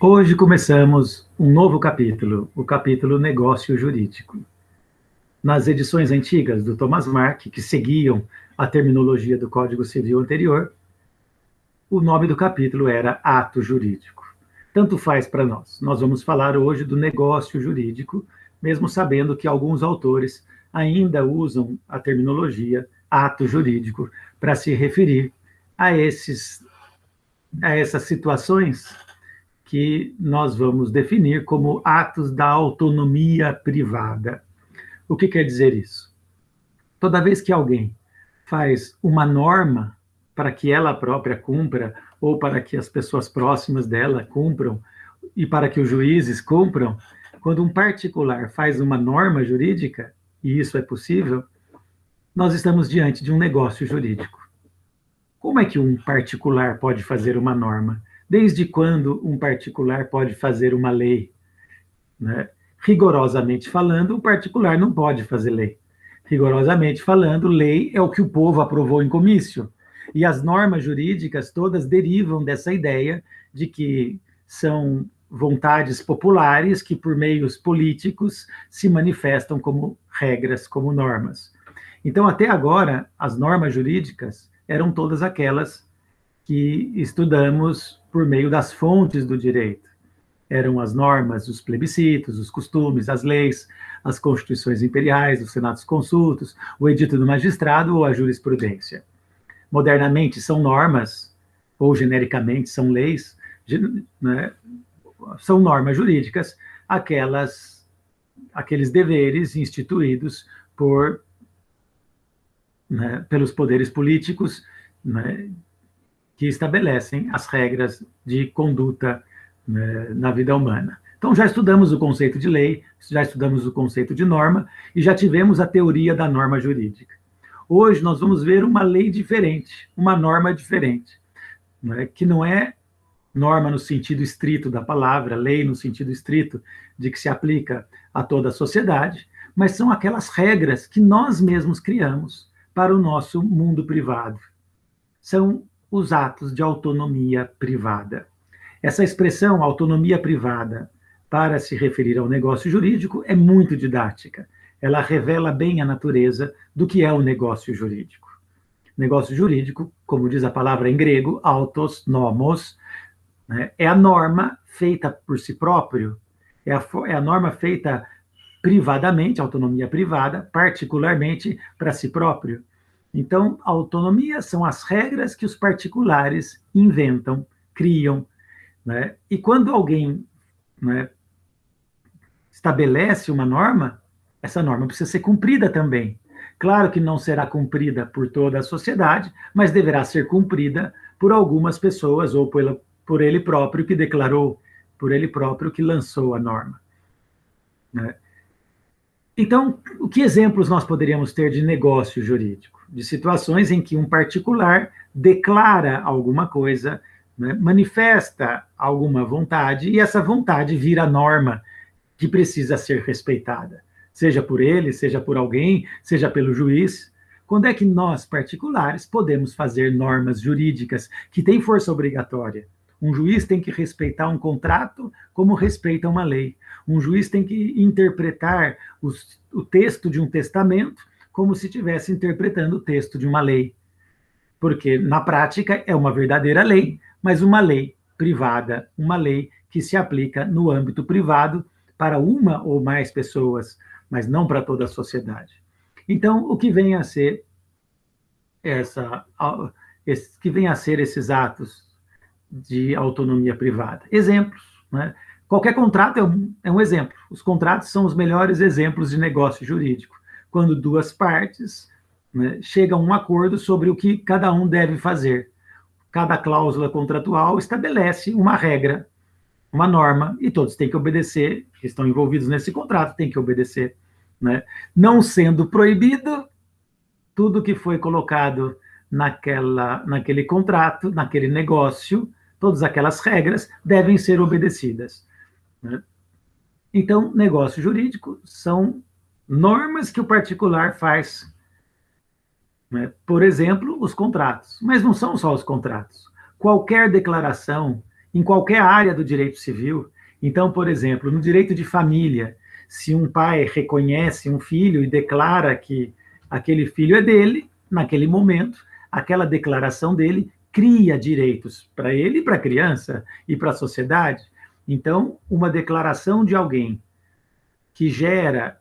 Hoje começamos um novo capítulo, o capítulo Negócio Jurídico. Nas edições antigas do Thomas Mark, que seguiam a terminologia do Código Civil anterior, o nome do capítulo era Ato Jurídico. Tanto faz para nós. Nós vamos falar hoje do negócio jurídico, mesmo sabendo que alguns autores ainda usam a terminologia ato jurídico para se referir a essas situações que nós vamos definir como atos da autonomia privada. O que quer dizer isso? Toda vez que alguém faz uma norma para que ela própria cumpra, ou para que as pessoas próximas dela cumpram, e para que os juízes cumpram, quando um particular faz uma norma jurídica, e isso é possível, nós estamos diante de um negócio jurídico. Como é que um particular pode fazer uma norma? Desde quando um particular pode fazer uma lei? Né? Rigorosamente falando, o particular não pode fazer lei. Rigorosamente falando, lei é o que o povo aprovou em comício. E as normas jurídicas todas derivam dessa ideia de que são vontades populares que, por meios políticos, se manifestam como regras, como normas. Então, até agora, as normas jurídicas eram todas aquelas que estudamos por meio das fontes do direito. Eram as normas, os plebiscitos, os costumes, as leis, as constituições imperiais, os senados consultos, o edito do magistrado ou a jurisprudência. Modernamente são normas, ou genericamente são leis, né, são normas jurídicas, aqueles deveres instituídos pelos poderes políticos, né, que estabelecem as regras de conduta, né, na vida humana. Então, já estudamos o conceito de lei, já estudamos o conceito de norma e já tivemos a teoria da norma jurídica. Hoje, nós vamos ver uma lei diferente, uma norma diferente, né, que não é norma no sentido estrito da palavra, lei no sentido estrito de que se aplica a toda a sociedade, mas são aquelas regras que nós mesmos criamos para o nosso mundo privado. São os atos de autonomia privada. Essa expressão, autonomia privada, para se referir ao negócio jurídico, é muito didática. Ela revela bem a natureza do que é o negócio jurídico. Negócio jurídico, como diz a palavra em grego, autos nomos, né, é a norma feita por si próprio, é a norma feita privadamente, autonomia privada, particularmente para si próprio. Então, a autonomia são as regras que os particulares inventam, criam, né? E quando alguém, né, estabelece uma norma, essa norma precisa ser cumprida também. Claro que não será cumprida por toda a sociedade, mas deverá ser cumprida por algumas pessoas ou por ele próprio que declarou, por ele próprio que lançou a norma, né? Então, que exemplos nós poderíamos ter de negócio jurídico? De situações em que um particular declara alguma coisa, né, manifesta alguma vontade, e essa vontade vira norma que precisa ser respeitada, seja por ele, seja por alguém, seja pelo juiz. Quando é que nós, particulares, podemos fazer normas jurídicas que têm força obrigatória? Um juiz tem que respeitar um contrato como respeita uma lei. Um juiz tem que interpretar o texto de um testamento como se estivesse interpretando o texto de uma lei. Porque, na prática, é uma verdadeira lei, mas uma lei privada, uma lei que se aplica no âmbito privado para uma ou mais pessoas, mas não para toda a sociedade. Então, o que vem a ser esses atos de autonomia privada? Exemplos, né? Qualquer contrato é um exemplo. Os contratos são os melhores exemplos de negócio jurídico. Quando duas partes, né, chegam a um acordo sobre o que cada um deve fazer. Cada cláusula contratual estabelece uma regra, uma norma, e todos têm que obedecer, que estão envolvidos nesse contrato, têm que obedecer, né? Não sendo proibido, tudo que foi colocado naquele contrato, naquele negócio, todas aquelas regras devem ser obedecidas, né? Então, negócio jurídico são normas que o particular faz, né? Por exemplo, os contratos. Mas não são só os contratos. Qualquer declaração em qualquer área do direito civil. Então, por exemplo, no direito de família, se um pai reconhece um filho e declara que aquele filho é dele, naquele momento, aquela declaração dele cria direitos para ele, para a criança e para a sociedade. Então, uma declaração de alguém que gera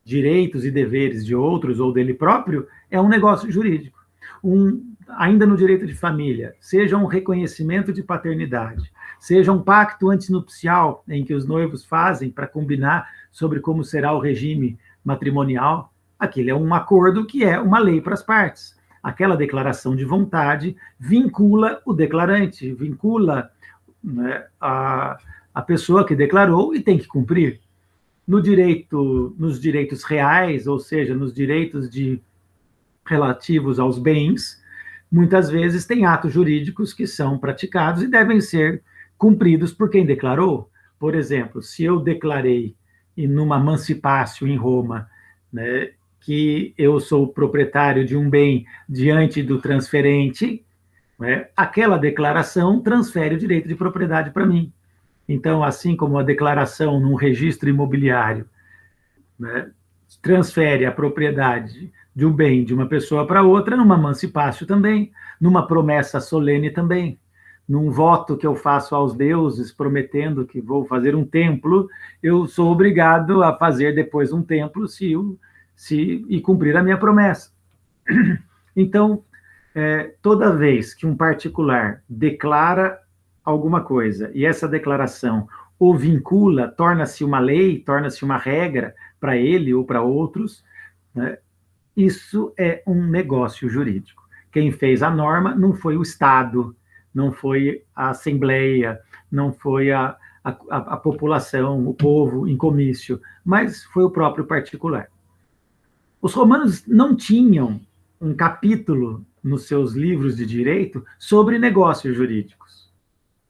direitos e deveres de outros ou dele próprio é um negócio jurídico. Ainda no direito de família, seja um reconhecimento de paternidade, seja um pacto antinupcial em que os noivos fazem para combinar sobre como será o regime matrimonial, aquele é um acordo que é uma lei para as partes. Aquela declaração de vontade vincula o declarante, vincula, né, a pessoa que declarou e tem que cumprir. Nos direitos reais, ou seja, nos direitos relativos aos bens, muitas vezes tem atos jurídicos que são praticados e devem ser cumpridos por quem declarou. Por exemplo, se eu declarei numa emancipatio em Roma, né, que eu sou proprietário de um bem diante do transferente, né, aquela declaração transfere o direito de propriedade para mim. Então, assim como a declaração num registro imobiliário, né, transfere a propriedade de um bem de uma pessoa para outra, numa emancipatio também, numa promessa solene também, num voto que eu faço aos deuses, prometendo que vou fazer um templo, eu sou obrigado a fazer depois um templo e cumprir a minha promessa. Então, toda vez que um particular declara alguma coisa e essa declaração o vincula, torna-se uma lei, torna-se uma regra para ele ou para outros, né, isso é um negócio jurídico. Quem fez a norma não foi o Estado, não foi a Assembleia, não foi a população, o povo em comício, mas foi o próprio particular. Os romanos não tinham um capítulo nos seus livros de direito sobre negócios jurídicos.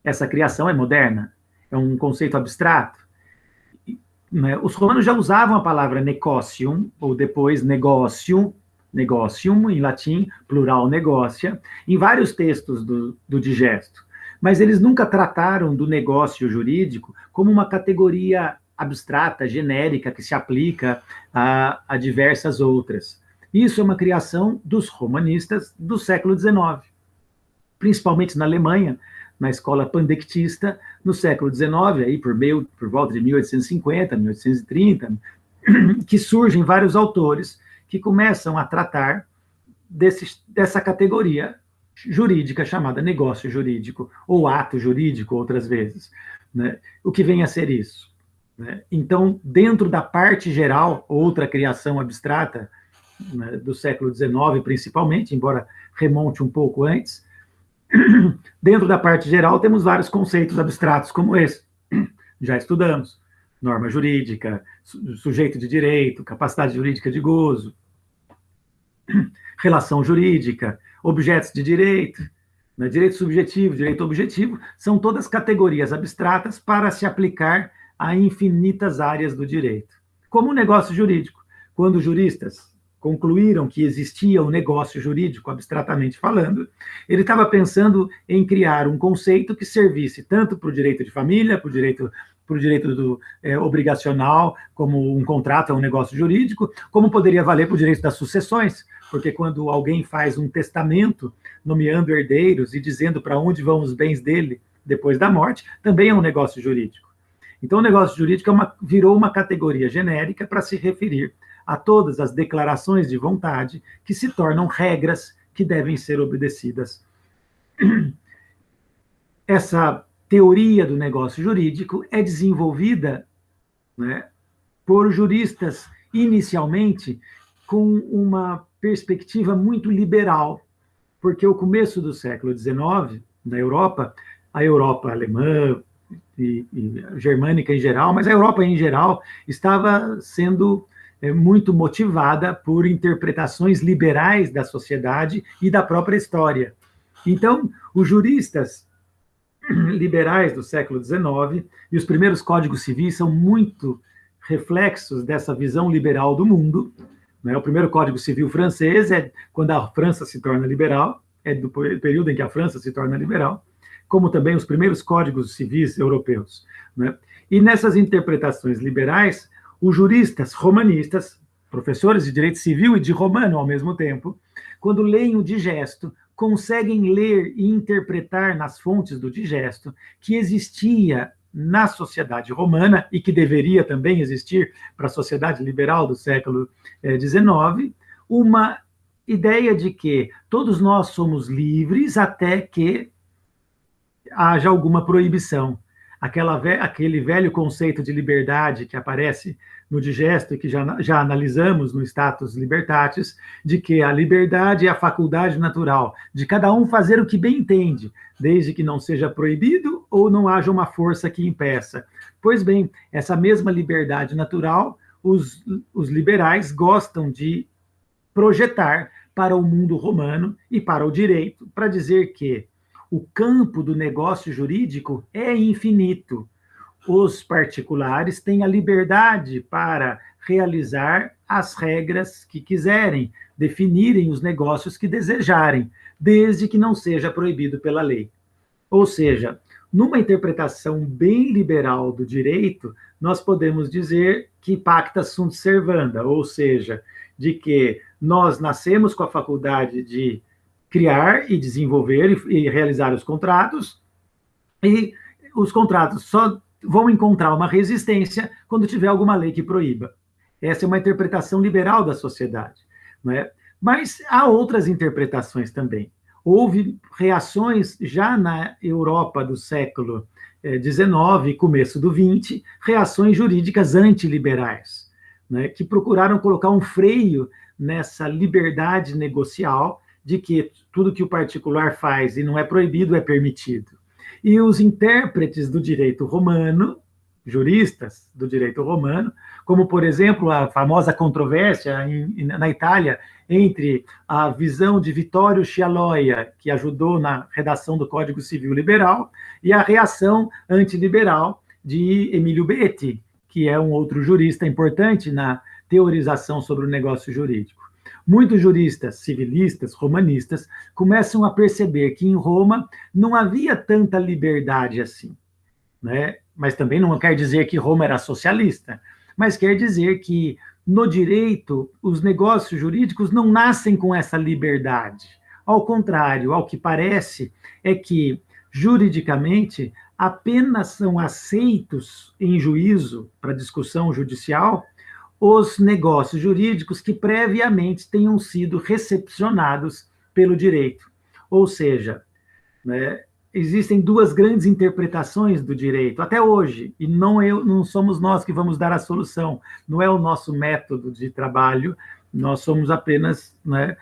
Essa criação é moderna, é um conceito abstrato. Os romanos já usavam a palavra negotium, ou depois negócio, negotium, em latim, plural negocia, em vários textos do Digesto. Mas eles nunca trataram do negócio jurídico como uma categoria abstrata, genérica, que se aplica a diversas outras. Isso é uma criação dos romanistas do século XIX, principalmente na Alemanha, na escola pandectista, no século XIX, aí por volta de 1850, 1830, que surgem vários autores que começam a tratar dessa categoria jurídica chamada negócio jurídico, ou ato jurídico, outras vezes. Né? O que vem a ser isso? Né? Então, dentro da parte geral, outra criação abstrata, né, do século XIX, principalmente, embora remonte um pouco antes, dentro da parte geral temos vários conceitos abstratos como esse. Já estudamos. Norma jurídica, sujeito de direito, capacidade jurídica de gozo, relação jurídica, objetos de direito, né, direito subjetivo, direito objetivo, são todas categorias abstratas para se aplicar a infinitas áreas do direito. Como o negócio jurídico. Quando juristas concluíram que existia um negócio jurídico, abstratamente falando, ele estava pensando em criar um conceito que servisse tanto para o direito de família, para o direito obrigacional, como um contrato, um negócio jurídico, como poderia valer para o direito das sucessões, porque quando alguém faz um testamento, nomeando herdeiros e dizendo para onde vão os bens dele depois da morte, também é um negócio jurídico. Então, o negócio jurídico virou uma categoria genérica para se referir a todas as declarações de vontade que se tornam regras que devem ser obedecidas. Essa teoria do negócio jurídico é desenvolvida, né, por juristas, inicialmente, com uma perspectiva muito liberal, porque o começo do século XIX, na Europa, a Europa alemã e germânica em geral, mas a Europa em geral, estava sendo muito motivada por interpretações liberais da sociedade e da própria história. Então, os juristas liberais do século XIX e os primeiros códigos civis são muito reflexos dessa visão liberal do mundo. Né? O primeiro código civil francês é quando a França se torna liberal, é do período em que a França se torna liberal. como também os primeiros códigos civis europeus, né? E nessas interpretações liberais, os juristas romanistas, professores de direito civil e de romano ao mesmo tempo, quando leem o digesto, conseguem ler e interpretar nas fontes do digesto que existia na sociedade romana, e que deveria também existir para a sociedade liberal do século XIX, uma ideia de que todos nós somos livres até que haja alguma proibição. Aquele velho conceito de liberdade que aparece no digesto e que já analisamos no Status Libertatis, de que a liberdade é a faculdade natural de cada um fazer o que bem entende, desde que não seja proibido ou não haja uma força que impeça. Pois bem, essa mesma liberdade natural, os liberais gostam de projetar para o mundo romano e para o direito, para dizer que o campo do negócio jurídico é infinito. Os particulares têm a liberdade para realizar as regras que quiserem, definirem os negócios que desejarem, desde que não seja proibido pela lei. Ou seja, numa interpretação bem liberal do direito, nós podemos dizer que pacta sunt servanda, ou seja, de que nós nascemos com a faculdade de criar e desenvolver e realizar os contratos, e os contratos só vão encontrar uma resistência quando tiver alguma lei que proíba. Essa é uma interpretação liberal da sociedade, não é? Mas há outras interpretações também. Houve reações já na Europa do século XIX e começo do XX, reações jurídicas antiliberais, né, que procuraram colocar um freio nessa liberdade negocial de que tudo que o particular faz e não é proibido é permitido. E os intérpretes do direito romano, juristas do direito romano, como, por exemplo, a famosa controvérsia na Itália entre a visão de Vittorio Scialoia, que ajudou na redação do Código Civil Liberal, e a reação antiliberal de Emílio Betti, que é um outro jurista importante na teorização sobre o negócio jurídico. Muitos juristas civilistas, romanistas, começam a perceber que em Roma não havia tanta liberdade assim, né? Mas também não quer dizer que Roma era socialista, mas quer dizer que no direito os negócios jurídicos não nascem com essa liberdade. Ao contrário, ao que parece é que juridicamente apenas são aceitos em juízo para discussão judicial os negócios jurídicos que previamente tenham sido recepcionados pelo direito. Ou seja, né, existem duas grandes interpretações do direito, até hoje, e não somos nós que vamos dar a solução, não é o nosso método de trabalho, nós somos apenas, né,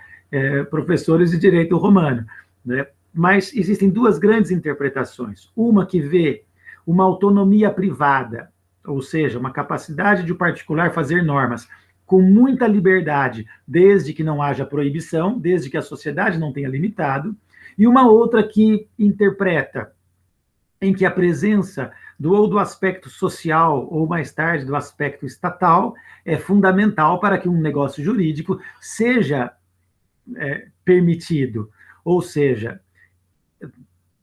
professores de direito romano, né? Mas existem duas grandes interpretações, uma que vê uma autonomia privada, ou seja, uma capacidade de o particular fazer normas com muita liberdade, desde que não haja proibição, desde que a sociedade não tenha limitado, e uma outra que interpreta em que a presença ou do aspecto social, ou mais tarde do aspecto estatal, é fundamental para que um negócio jurídico seja permitido. Ou seja,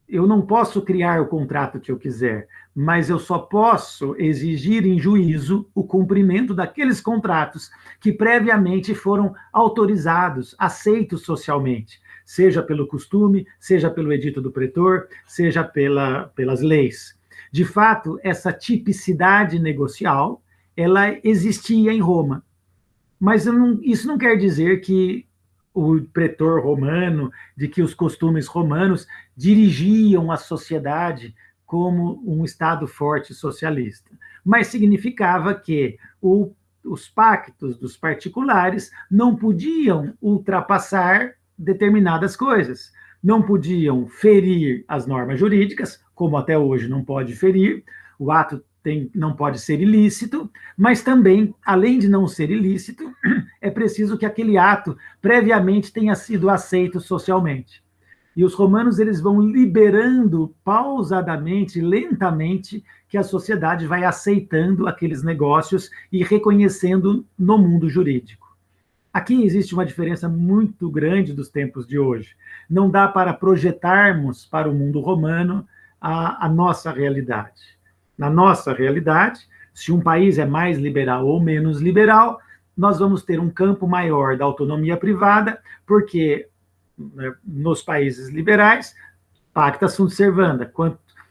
eu não posso criar o contrato que eu quiser, mas eu só posso exigir em juízo o cumprimento daqueles contratos que previamente foram autorizados, aceitos socialmente, seja pelo costume, seja pelo edito do pretor, seja pelas leis. De fato, essa tipicidade negocial, ela existia em Roma, mas isso não quer dizer que o pretor romano, de que os costumes romanos dirigiam a sociedade como um Estado forte socialista. Mas significava que os pactos dos particulares não podiam ultrapassar determinadas coisas. Não podiam ferir as normas jurídicas, como até hoje não pode ferir, o ato não pode ser ilícito, mas também, além de não ser ilícito, é preciso que aquele ato previamente tenha sido aceito socialmente. E os romanos eles vão liberando pausadamente, lentamente, que a sociedade vai aceitando aqueles negócios e reconhecendo no mundo jurídico. Aqui existe uma diferença muito grande dos tempos de hoje. Não dá para projetarmos para o mundo romano a nossa realidade. Na nossa realidade, se um país é mais liberal ou menos liberal, nós vamos ter um campo maior da autonomia privada, porque, né, nos países liberais, pacta sunt servanda,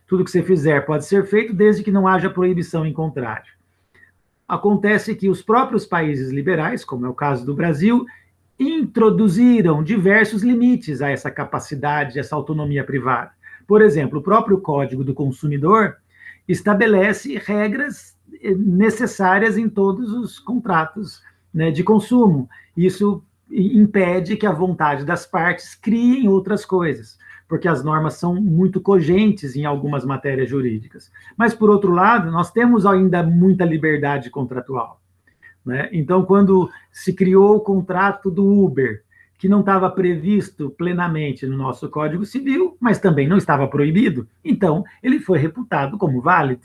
tudo que você fizer pode ser feito, desde que não haja proibição em contrário. Acontece que os próprios países liberais, como é o caso do Brasil, introduziram diversos limites a essa capacidade, essa autonomia privada. Por exemplo, o próprio Código do Consumidor estabelece regras necessárias em todos os contratos, né, de consumo. Isso impede que a vontade das partes criem outras coisas, porque as normas são muito cogentes em algumas matérias jurídicas. Mas, por outro lado, nós temos ainda muita liberdade contratual, né? Então, quando se criou o contrato do Uber, que não estava previsto plenamente no nosso Código Civil, mas também não estava proibido, então ele foi reputado como válido,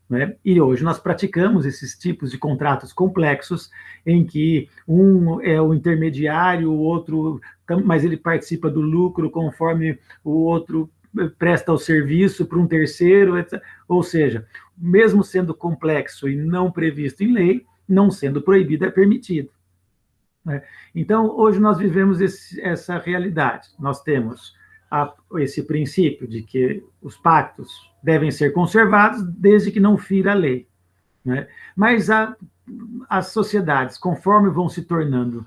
né? E hoje nós praticamos esses tipos de contratos complexos, em que um é o intermediário, o outro, mas ele participa do lucro conforme o outro presta o serviço para um terceiro, etc. Ou seja, mesmo sendo complexo e não previsto em lei, não sendo proibido, é permitido, né? Então, hoje nós vivemos essa realidade. Nós temos esse princípio de que os pactos devem ser conservados desde que não fira a lei, né? Mas as sociedades, conforme vão se tornando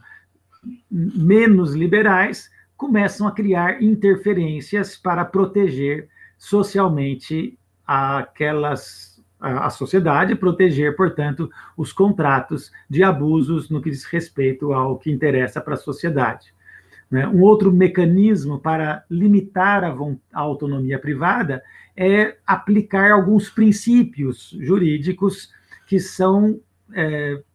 menos liberais, começam a criar interferências para proteger socialmente a sociedade, proteger, portanto, os contratos de abusos no que diz respeito ao que interessa para a sociedade, né? Um outro mecanismo para limitar a autonomia privada é aplicar alguns princípios jurídicos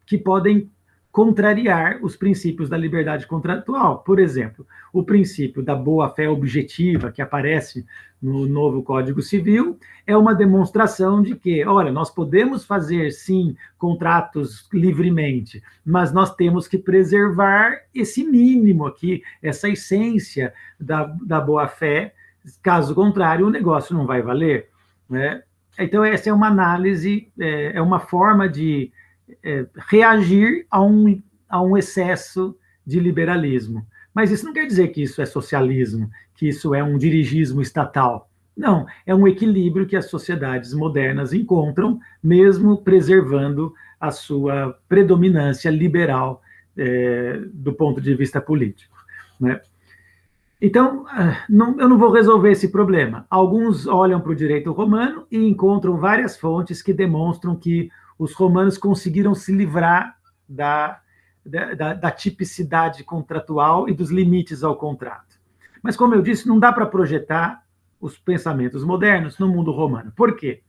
que podem contrariar os princípios da liberdade contratual. Por exemplo, o princípio da boa-fé objetiva, que aparece no novo Código Civil, é uma demonstração de que, olha, nós podemos fazer, sim, contratos livremente, mas nós temos que preservar esse mínimo aqui, essa essência da boa-fé. Caso contrário, o negócio não vai valer, né? Então, essa é uma análise, é uma forma de reagir a um excesso de liberalismo. Mas isso não quer dizer que isso é socialismo, que isso é um dirigismo estatal. Não, é um equilíbrio que as sociedades modernas encontram, mesmo preservando a sua predominância liberal do ponto de vista político, né? Então, eu não vou resolver esse problema. Alguns olham para o direito romano e encontram várias fontes que demonstram que os romanos conseguiram se livrar da tipicidade contratual e dos limites ao contrato. Mas, como eu disse, não dá para projetar os pensamentos modernos no mundo romano. Por quê?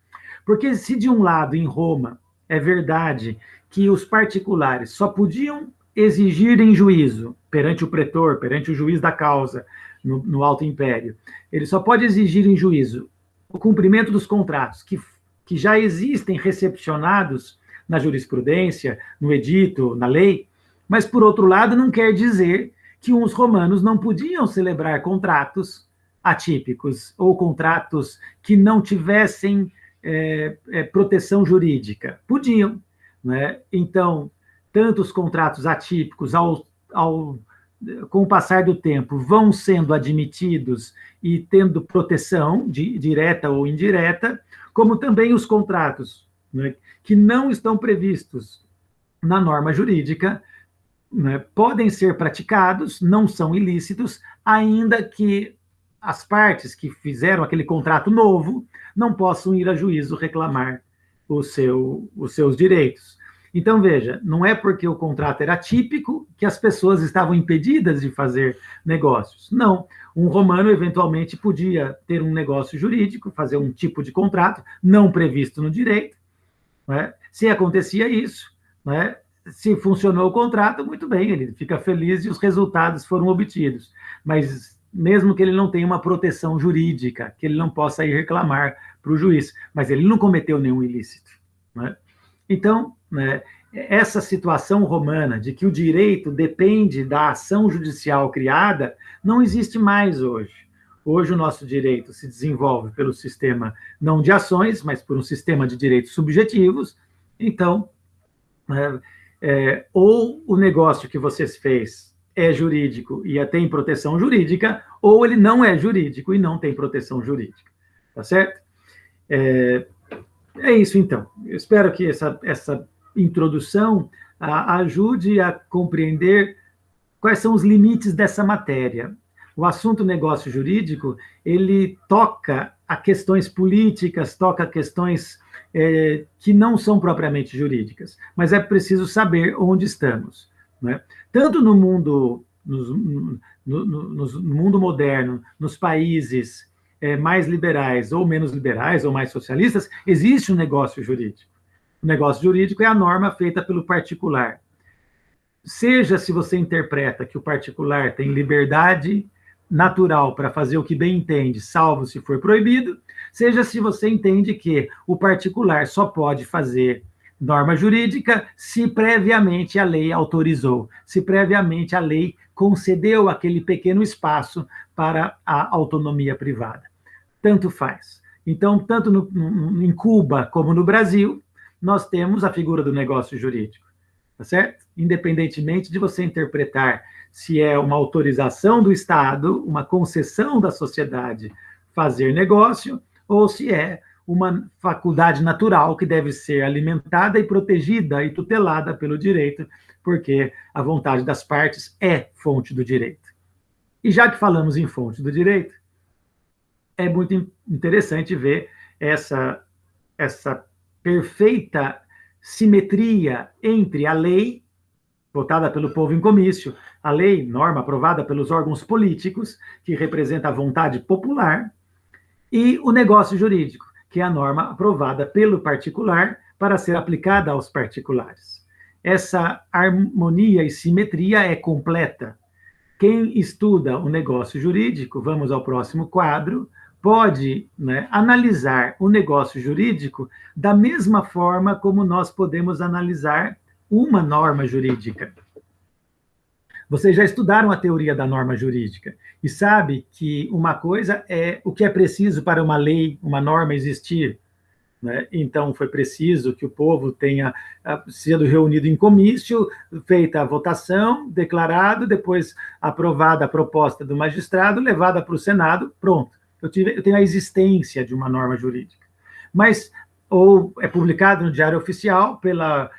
Porque se de um lado, em Roma, é verdade que os particulares só podiam exigir em juízo, perante o pretor, perante o juiz da causa, no Alto Império, ele só pode exigir em juízo o cumprimento dos contratos que já existem recepcionados na jurisprudência, no edito, na lei, mas, por outro lado, não quer dizer que os romanos não podiam celebrar contratos atípicos ou contratos que não tivessem proteção jurídica. Podiam, né? Então, tanto os contratos atípicos, com o passar do tempo, vão sendo admitidos e tendo proteção direta ou indireta, como também os contratos, né, que não estão previstos na norma jurídica, né, podem ser praticados, não são ilícitos, ainda que as partes que fizeram aquele contrato novo não possam ir a juízo reclamar os seus direitos. Então, veja, não é porque o contrato era típico que as pessoas estavam impedidas de fazer negócios. Não. Um romano, eventualmente, podia ter um negócio jurídico, fazer um tipo de contrato não previsto no direito, né? Se acontecia isso, né? Se funcionou o contrato, muito bem, ele fica feliz e os resultados foram obtidos. Mas mesmo que ele não tenha uma proteção jurídica, que ele não possa ir reclamar para o juiz, mas ele não cometeu nenhum ilícito, né? Então, né, essa situação romana de que o direito depende da ação judicial criada não existe mais hoje. Hoje o nosso direito se desenvolve pelo sistema não de ações, mas por um sistema de direitos subjetivos. Então, ou o negócio que você fez é jurídico e tem proteção jurídica, ou ele não é jurídico e não tem proteção jurídica. Tá certo? É isso, então. Eu espero que essa introdução ajude a compreender quais são os limites dessa matéria. O assunto negócio jurídico, ele toca a questões políticas, toca a questões que não são propriamente jurídicas, mas é preciso saber onde estamos. Né? Tanto no mundo, no mundo moderno, nos países mais liberais ou menos liberais ou mais socialistas, existe um negócio jurídico. O negócio jurídico é a norma feita pelo particular. Seja se você interpreta que o particular tem liberdade natural para fazer o que bem entende, salvo se for proibido, seja se você entende que o particular só pode fazer norma jurídica se previamente a lei autorizou, se previamente a lei concedeu aquele pequeno espaço para a autonomia privada. Tanto faz. Então, tanto em Cuba como no Brasil, nós temos a figura do negócio jurídico, tá certo? Independentemente de você interpretar se é uma autorização do Estado, uma concessão da sociedade fazer negócio, ou se é uma faculdade natural que deve ser alimentada e protegida e tutelada pelo direito, porque a vontade das partes é fonte do direito. E já que falamos em fonte do direito, é muito interessante ver essa perfeita simetria entre a lei votada pelo povo em comício, a lei, norma aprovada pelos órgãos políticos, que representa a vontade popular, e o negócio jurídico, que é a norma aprovada pelo particular para ser aplicada aos particulares. Essa harmonia e simetria é completa. Quem estuda o negócio jurídico, vamos ao próximo quadro, pode, né, analisar o negócio jurídico da mesma forma como nós podemos analisar uma norma jurídica. Vocês já estudaram a teoria da norma jurídica e sabe que uma coisa é o que é preciso para uma lei, uma norma existir. Né? Então, foi preciso que o povo tenha sido reunido em comício, feita a votação, declarado, depois aprovada a proposta do magistrado, levada para o Senado, pronto. Eu tenho a existência de uma norma jurídica. Mas, ou é publicado no Diário Oficial pelo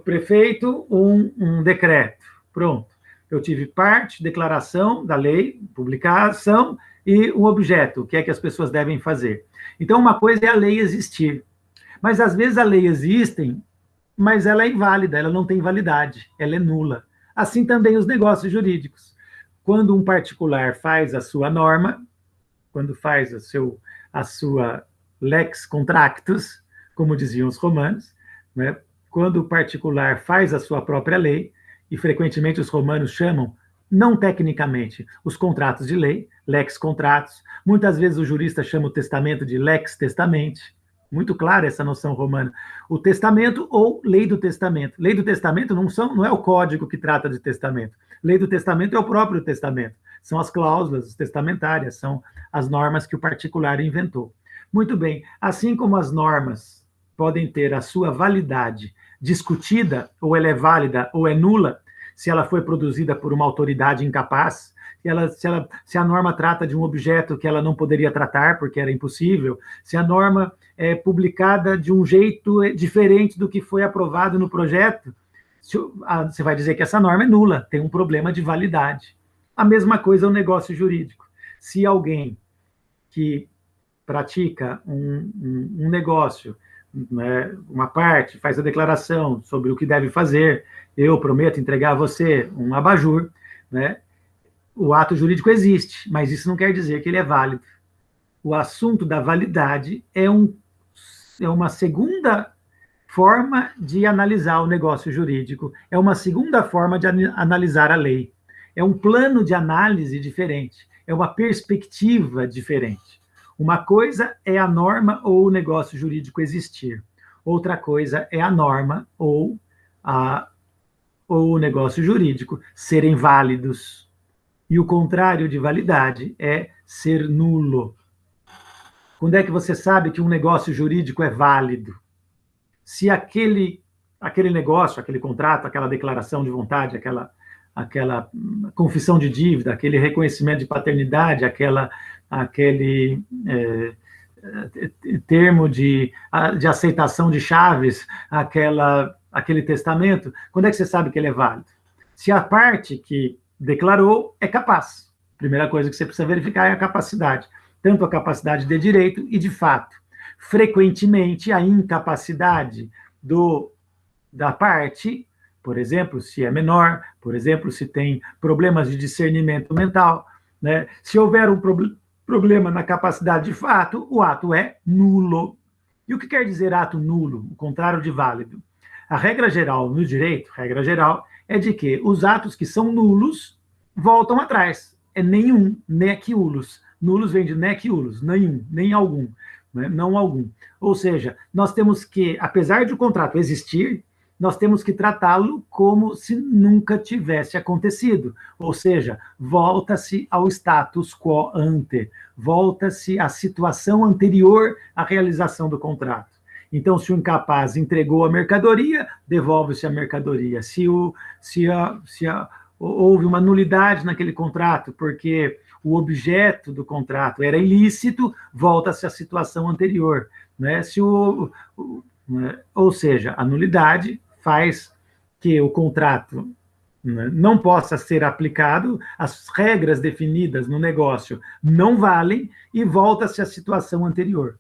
prefeito um decreto. Pronto. Eu tive parte, declaração da lei, publicação e um objeto, o que é que as pessoas devem fazer. Então, uma coisa é a lei existir. Mas, às vezes, a lei existe, mas ela é inválida, ela não tem validade, ela é nula. Assim também os negócios jurídicos. Quando um particular faz a sua norma, quando faz a sua lex contractus, como diziam os romanos, né? Quando o particular faz a sua própria lei, e frequentemente os romanos chamam, não tecnicamente, os contratos de lei, lex contratus, muitas vezes o jurista chama o testamento de lex testamente, muito clara essa noção romana, o testamento ou lei do testamento. Lei do testamento não é o código que trata de testamento, lei do testamento é o próprio testamento, são as cláusulas testamentárias, são as normas que o particular inventou. Muito bem, assim como as normas podem ter a sua validade discutida, ou ela é válida ou é nula, se ela foi produzida por uma autoridade incapaz, se a norma trata de um objeto que ela não poderia tratar, porque era impossível, se a norma é publicada de um jeito diferente do que foi aprovado no projeto, você vai dizer que essa norma é nula, tem um problema de validade. A mesma coisa é o negócio jurídico. Se alguém que pratica um negócio, né, uma parte, faz a declaração sobre o que deve fazer, eu prometo entregar a você um abajur, né, o ato jurídico existe, mas isso não quer dizer que ele é válido. O assunto da validade é uma segunda forma de analisar o negócio jurídico, é uma segunda forma de analisar a lei. É um plano de análise diferente, é uma perspectiva diferente. Uma coisa é a norma ou o negócio jurídico existir. Outra coisa é a norma ou o negócio jurídico serem válidos. E o contrário de validade é ser nulo. Quando é que você sabe que um negócio jurídico é válido? Se aquele negócio, aquele contrato, aquela declaração de vontade, aquela confissão de dívida, aquele reconhecimento de paternidade, aquele termo de aceitação de chaves, aquele testamento, quando é que você sabe que ele é válido? Se a parte que declarou é capaz. Primeira coisa que você precisa verificar é a capacidade, tanto a capacidade de direito e de fato. Frequentemente, a incapacidade da parte, por exemplo, se é menor, por exemplo, se tem problemas de discernimento mental, né? Se houver um problema na capacidade de fato, o ato é nulo. E o que quer dizer ato nulo? O contrário de válido. A regra geral no direito, regra geral, é de que os atos que são nulos voltam atrás. É nenhum, nec ulus. Nulos vem de nec ulus, nenhum, nem algum, né? Não algum. Ou seja, nós temos que, apesar de o contrato existir, nós temos que tratá-lo como se nunca tivesse acontecido. Ou seja, volta-se ao status quo ante, volta-se à situação anterior à realização do contrato. Então, se o incapaz entregou a mercadoria, devolve-se a mercadoria. Houve uma nulidade naquele contrato, porque o objeto do contrato era ilícito, volta-se à situação anterior, né? Ou seja, a nulidade faz que o contrato, né, não possa ser aplicado, as regras definidas no negócio não valem e volta-se à situação anterior.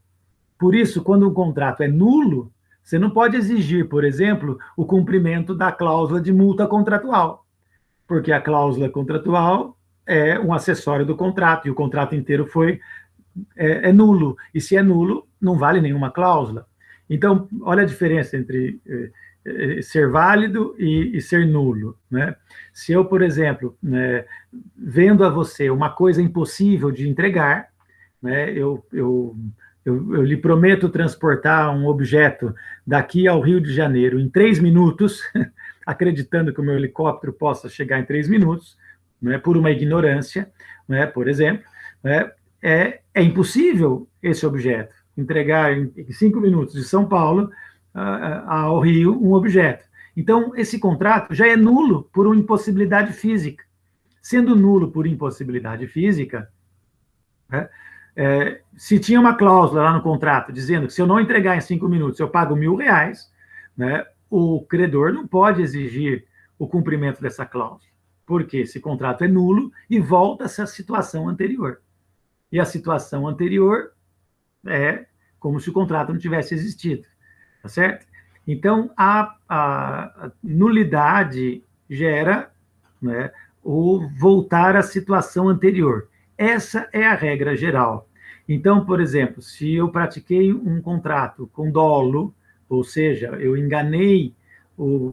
Por isso, quando um contrato é nulo, você não pode exigir, por exemplo, o cumprimento da cláusula de multa contratual, porque a cláusula contratual é um acessório do contrato, e o contrato inteiro é nulo. E se é nulo, não vale nenhuma cláusula. Então, olha a diferença entre ser válido e ser nulo, né? Se eu, por exemplo, né, vendo a você uma coisa impossível de entregar, né, eu lhe prometo transportar um objeto daqui ao Rio de Janeiro em 3 minutos, acreditando que o meu helicóptero possa chegar em 3 minutos, né, por uma ignorância, né, por exemplo, né, é impossível esse objeto entregar em 5 minutos de São Paulo ao Rio um objeto. Então, esse contrato já é nulo por uma impossibilidade física. Sendo nulo por impossibilidade física, né, se tinha uma cláusula lá no contrato dizendo que se eu não entregar em 5 minutos eu pago R$1.000, né, o credor não pode exigir o cumprimento dessa cláusula, porque esse contrato é nulo e volta-se à situação anterior. E a situação anterior é como se o contrato não tivesse existido, tá certo? Então, a nulidade gera, né, o voltar à situação anterior. Essa é a regra geral. Então, por exemplo, se eu pratiquei um contrato com dolo, ou seja, eu enganei,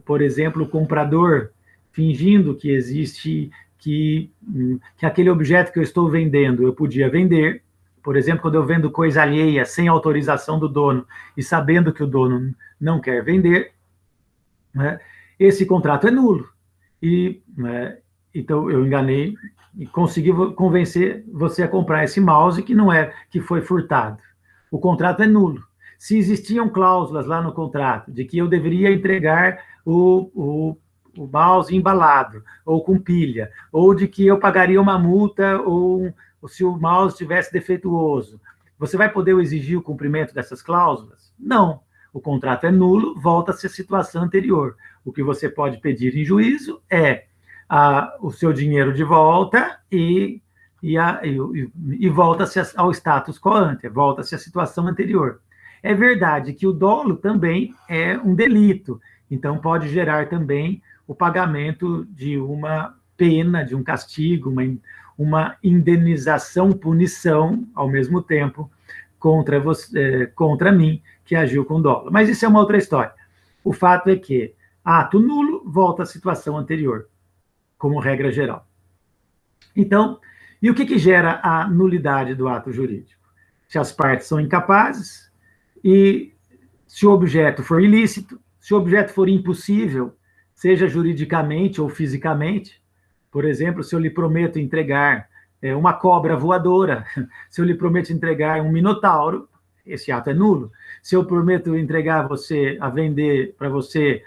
por exemplo, o comprador, fingindo que existe, que aquele objeto que eu estou vendendo eu podia vender. Por exemplo, quando eu vendo coisa alheia sem autorização do dono e sabendo que o dono não quer vender, né, esse contrato é nulo. Né, então eu enganei e consegui convencer você a comprar esse mouse que foi furtado. O contrato é nulo. Se existiam cláusulas lá no contrato de que eu deveria entregar o mouse embalado, ou com pilha, ou de que eu pagaria uma multa, ou se o mouse estivesse defeituoso, você vai poder exigir o cumprimento dessas cláusulas? Não. O contrato é nulo, volta-se à situação anterior. O que você pode pedir em juízo é o seu dinheiro de volta e volta-se ao status quo ante, volta-se à situação anterior. É verdade que o dolo também é um delito, então pode gerar também o pagamento de uma pena, de um castigo, uma indenização, punição, ao mesmo tempo, contra mim, que agiu com dolo. Mas isso é uma outra história. O fato é que ato nulo volta à situação anterior, como regra geral. Então, e o que gera a nulidade do ato jurídico? Se as partes são incapazes e se o objeto for ilícito, se o objeto for impossível, seja juridicamente ou fisicamente, Por exemplo, se eu lhe prometo entregar uma cobra voadora, se eu lhe prometo entregar um minotauro, esse ato é nulo. Se eu prometo entregar você, a vender para você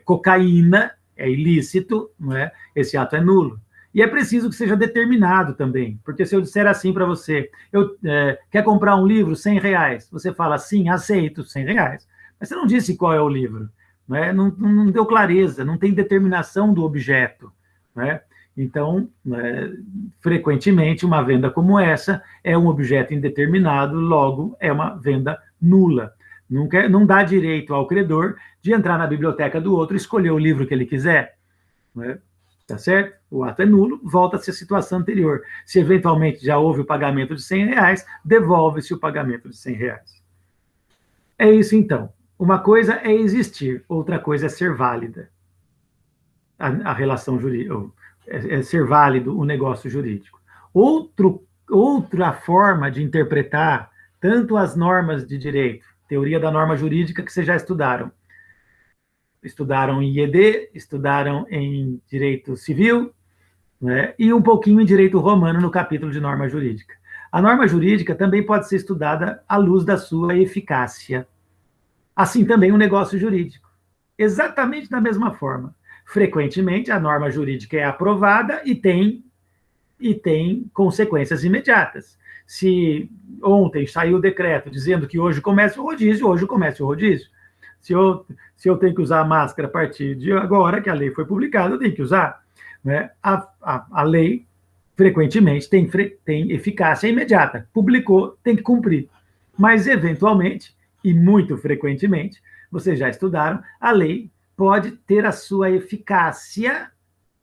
cocaína, é ilícito, não é? Esse ato é nulo. E é preciso que seja determinado também, porque se eu disser assim para você, quer comprar um livro, R$ 100, você fala, sim, aceito, R$ 100, mas você não disse qual é o livro, não é? Não deu clareza, não tem determinação do objeto, não é? Então, frequentemente, uma venda como essa é um objeto indeterminado, logo é uma venda nula. Não dá direito ao credor de entrar na biblioteca do outro e escolher o livro que ele quiser, né? Tá certo? O ato é nulo, volta-se à situação anterior. Se eventualmente já houve o pagamento de R$ 100, devolve-se o pagamento de R$ 100. É isso então. Uma coisa é existir, outra coisa é ser válida. A relação jurídica, é ser válido o negócio jurídico. Outra forma de interpretar tanto as normas de direito, teoria da norma jurídica que vocês já estudaram em IED, estudaram em direito civil, né, e um pouquinho em direito romano no capítulo de norma jurídica. A norma jurídica também pode ser estudada à luz da sua eficácia. Assim também o negócio jurídico. Exatamente da mesma forma. Frequentemente, a norma jurídica é aprovada e tem consequências imediatas. Se ontem saiu o decreto dizendo que hoje começa o rodízio, hoje começa o rodízio. Se eu tenho que usar máscara a partir de agora, que a lei foi publicada, eu tenho que usar, né? A lei, frequentemente, tem eficácia imediata. Publicou, tem que cumprir. Mas, eventualmente, e muito frequentemente, vocês já estudaram, a lei pode ter a sua eficácia,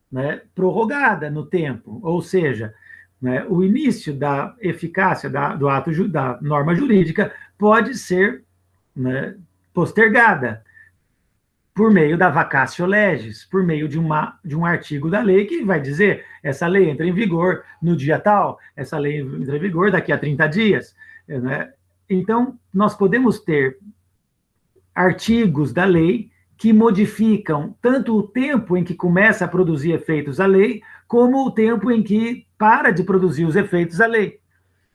né, prorrogada no tempo. Ou seja, né, o início da eficácia do ato da norma jurídica pode ser, né, postergada por meio da vacatio legis, por meio de um artigo da lei que vai dizer essa lei entra em vigor no dia tal, essa lei entra em vigor daqui a 30 dias. Né? Então, nós podemos ter artigos da lei que modificam tanto o tempo em que começa a produzir efeitos a lei, como o tempo em que para de produzir os efeitos a lei.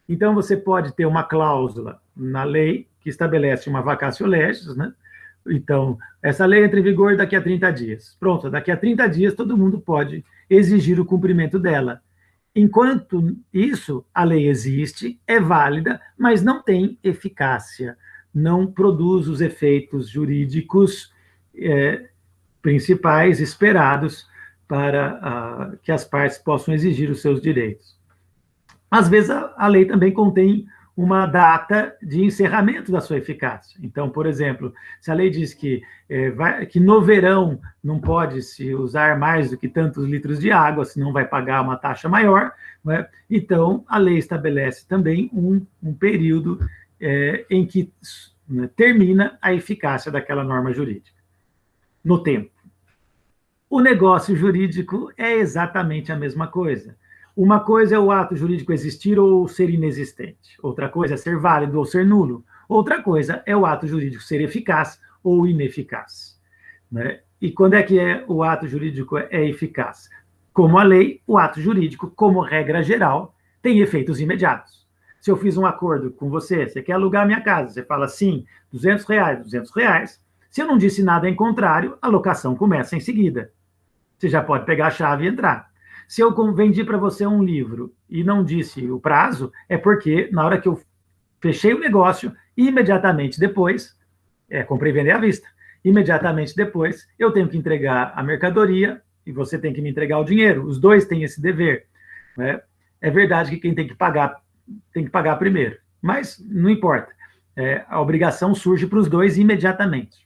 Então, você pode ter uma cláusula na lei que estabelece uma vacatio legis, né? Então, essa lei entra em vigor daqui a 30 dias. Pronto, daqui a 30 dias todo mundo pode exigir o cumprimento dela. Enquanto isso, a lei existe, é válida, mas não tem eficácia, não produz os efeitos jurídicos principais esperados para que as partes possam exigir os seus direitos. Às vezes, a lei também contém uma data de encerramento da sua eficácia. Então, por exemplo, se a lei diz que no verão não pode se usar mais do que tantos litros de água, senão vai pagar uma taxa maior, né? Então a lei estabelece também um período em que, né, termina a eficácia daquela norma jurídica, no tempo. O negócio jurídico é exatamente a mesma coisa. Uma coisa é o ato jurídico existir ou ser inexistente. Outra coisa é ser válido ou ser nulo. Outra coisa é o ato jurídico ser eficaz ou ineficaz. Né? E quando é que o ato jurídico é eficaz? Como a lei, o ato jurídico, como regra geral, tem efeitos imediatos. Se eu fiz um acordo com você, você quer alugar a minha casa, você fala sim, R$ 200. Se eu não disse nada em contrário, a locação começa em seguida. Você já pode pegar a chave e entrar. Se eu vendi para você um livro e não disse o prazo, é porque na hora que eu fechei o negócio, imediatamente depois, comprei e vender à vista, imediatamente depois eu tenho que entregar a mercadoria e você tem que me entregar o dinheiro. Os dois têm esse dever. Né? É verdade que quem tem que pagar primeiro, mas não importa. A obrigação surge para os dois imediatamente.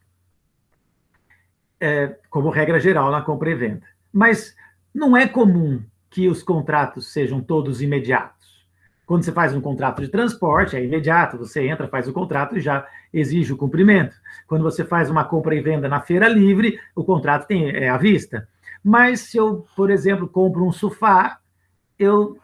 Como regra geral na compra e venda. Mas não é comum que os contratos sejam todos imediatos. Quando você faz um contrato de transporte, é imediato, você entra, faz o contrato e já exige o cumprimento. Quando você faz uma compra e venda na feira livre, o contrato é à vista. Mas se eu, por exemplo, compro um sofá, eu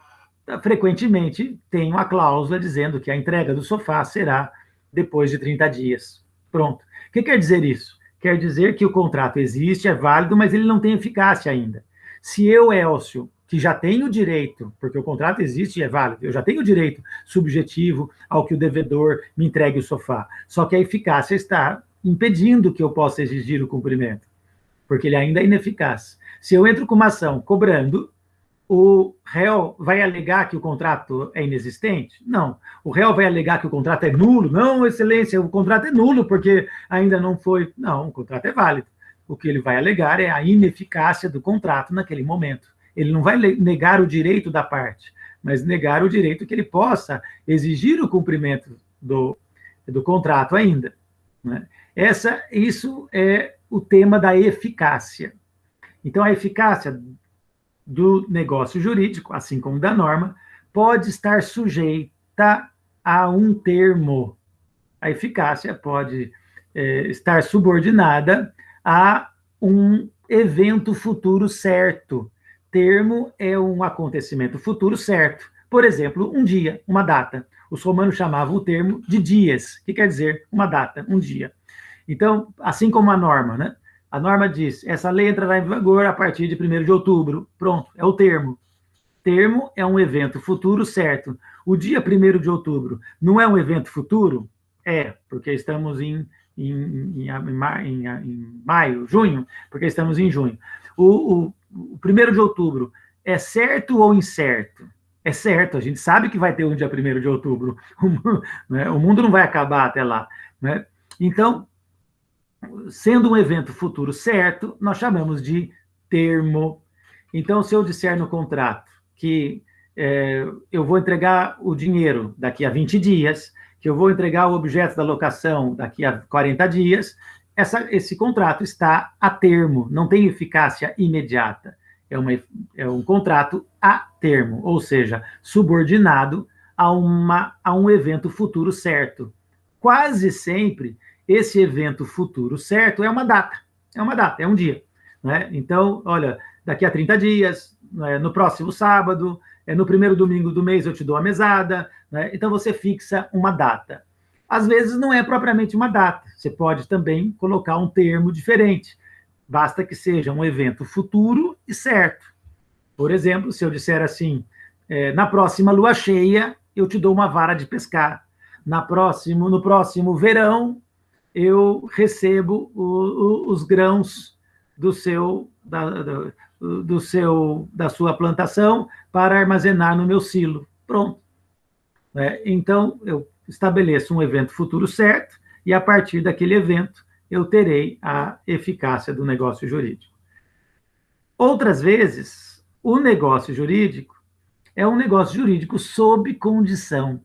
frequentemente tenho a cláusula dizendo que a entrega do sofá será depois de 30 dias. Pronto. O que quer dizer isso? Quer dizer que o contrato existe, é válido, mas ele não tem eficácia ainda. Se eu, Elcio, que já tenho direito, porque o contrato existe e é válido, eu já tenho direito subjetivo ao que o devedor me entregue o sofá, só que a eficácia está impedindo que eu possa exigir o cumprimento, porque ele ainda é ineficaz. Se eu entro com uma ação cobrando, o réu vai alegar que o contrato é inexistente? Não. O réu vai alegar que o contrato é nulo? Não, excelência, o contrato é nulo porque ainda não foi. Não, o contrato é válido. O que ele vai alegar é a ineficácia do contrato naquele momento. Ele não vai negar o direito da parte, mas negar o direito que ele possa exigir o cumprimento do contrato ainda. Né? Isso é o tema da eficácia. Então, a eficácia do negócio jurídico, assim como da norma, pode estar sujeita a um termo. A eficácia pode estar subordinada a um evento futuro certo. Termo é um acontecimento futuro certo. Por exemplo, um dia, uma data. Os romanos chamavam o termo de dias, que quer dizer uma data, um dia. Então, assim como a norma, né? A norma diz, essa lei entrará em vigor a partir de 1º de outubro. Pronto, é o termo. Termo é um evento futuro certo. O dia 1º de outubro não é um evento futuro? É, porque estamos em maio, junho, porque estamos em junho. O 1º de outubro é certo ou incerto? É certo, a gente sabe que vai ter um dia 1º de outubro. O mundo não vai acabar até lá. Né? Então, sendo um evento futuro certo, nós chamamos de termo. Então, se eu disser no contrato que eu vou entregar o dinheiro daqui a 20 dias, que eu vou entregar o objeto da locação daqui a 40 dias, esse contrato está a termo, não tem eficácia imediata. É um contrato a termo, ou seja, subordinado a um evento futuro certo. Quase sempre, esse evento futuro certo é uma data, é um dia. Né? Então, olha, daqui a 30 dias, né, no próximo sábado, no primeiro domingo do mês eu te dou a mesada, né? Então você fixa uma data. Às vezes não é propriamente uma data, você pode também colocar um termo diferente, basta que seja um evento futuro e certo. Por exemplo, se eu disser assim, na próxima lua cheia eu te dou uma vara de pescar, no próximo verão eu recebo os grãos da sua plantação para armazenar no meu silo. Pronto. Então, eu estabeleço um evento futuro certo e, a partir daquele evento, eu terei a eficácia do negócio jurídico. Outras vezes, o negócio jurídico é um negócio jurídico sob condição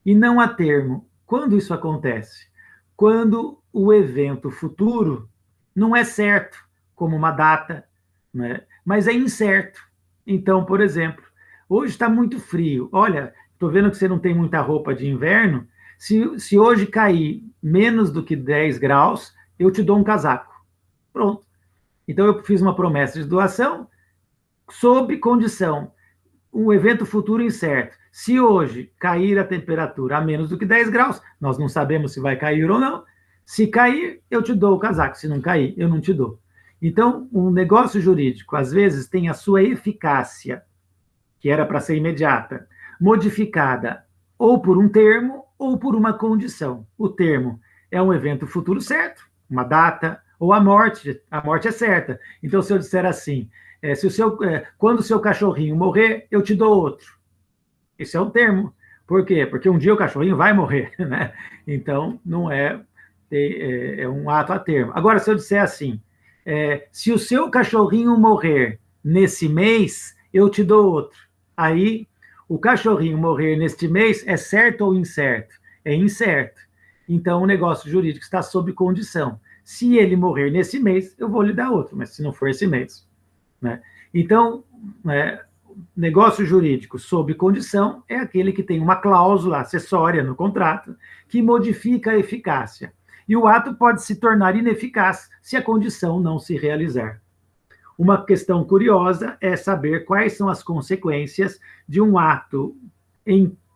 e não a termo. Quando isso acontece? Quando o evento futuro não é certo, como uma data, né? Mas é incerto. Então, por exemplo, hoje está muito frio. Olha, estou vendo que você não tem muita roupa de inverno. Se hoje cair menos do que 10 graus, eu te dou um casaco. Pronto. Então, eu fiz uma promessa de doação sob condição. Um evento futuro incerto. Se hoje cair a temperatura a menos do que 10 graus, nós não sabemos se vai cair ou não. Se cair, eu te dou o casaco. Se não cair, eu não te dou. Então, um negócio jurídico, às vezes, tem a sua eficácia, que era para ser imediata, modificada ou por um termo ou por uma condição. O termo é um evento futuro certo, uma data, ou a morte é certa. Então, se eu disser assim, quando o seu cachorrinho morrer, eu te dou outro. Esse é o termo. Por quê? Porque um dia o cachorrinho vai morrer, né? Então, não é um ato a termo. Agora, se eu disser assim, se o seu cachorrinho morrer nesse mês, eu te dou outro. Aí, o cachorrinho morrer neste mês é certo ou incerto? É incerto. Então, o negócio jurídico está sob condição. Se ele morrer nesse mês, eu vou lhe dar outro, mas se não for esse mês. Né? Então, negócio jurídico sob condição é aquele que tem uma cláusula acessória no contrato que modifica a eficácia. E o ato pode se tornar ineficaz se a condição não se realizar. Uma questão curiosa é saber quais são as consequências de um ato,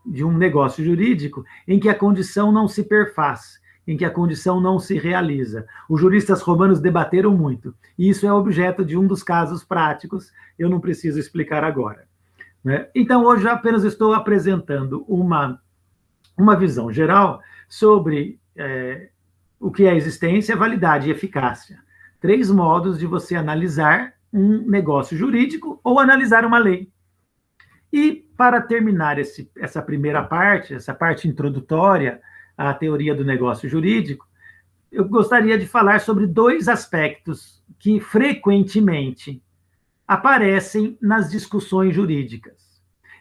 de um negócio jurídico, em que a condição não se perfaz. em que a condição não se realiza. Os juristas romanos debateram muito, e isso é objeto de um dos casos práticos, eu não preciso explicar agora, né? Então, hoje apenas estou apresentando uma visão geral sobre o que é existência, validade e eficácia. 3 modos de você analisar um negócio jurídico ou analisar uma lei. E, para terminar essa primeira parte, essa parte introdutória à teoria do negócio jurídico, eu gostaria de falar sobre 2 aspectos que frequentemente aparecem nas discussões jurídicas.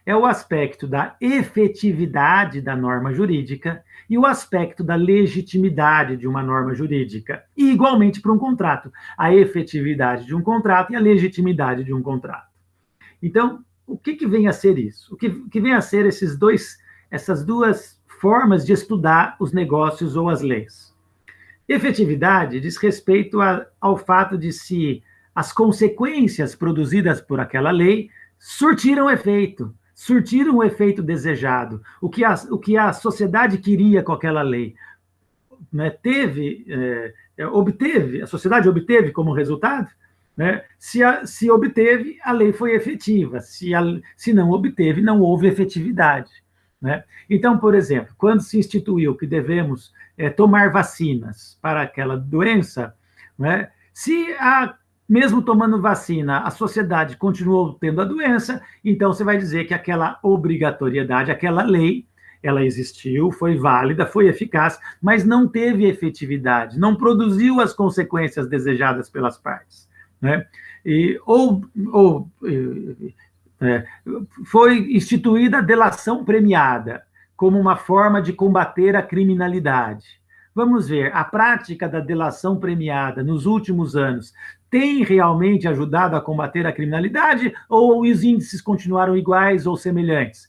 É o aspecto da efetividade da norma jurídica e o aspecto da legitimidade de uma norma jurídica. E, igualmente, para um contrato, a efetividade de um contrato e a legitimidade de um contrato. Então, o que vem a ser isso? O que vem a ser essas 2 formas de estudar os negócios ou as leis? Efetividade diz respeito ao fato de se as consequências produzidas por aquela lei surtiram o efeito desejado, o que a sociedade queria com aquela lei, né? A sociedade obteve como resultado, né? Se obteve, a lei foi efetiva. Se não obteve, não houve efetividade, né? Então, por exemplo, quando se instituiu que devemos tomar vacinas para aquela doença, né? Mesmo tomando vacina, a sociedade continuou tendo a doença, então você vai dizer que aquela obrigatoriedade, aquela lei, ela existiu, foi válida, foi eficaz, mas não teve efetividade, não produziu as consequências desejadas pelas partes, né? Foi instituída a delação premiada como uma forma de combater a criminalidade. Vamos ver, a prática da delação premiada nos últimos anos tem realmente ajudado a combater a criminalidade ou os índices continuaram iguais ou semelhantes?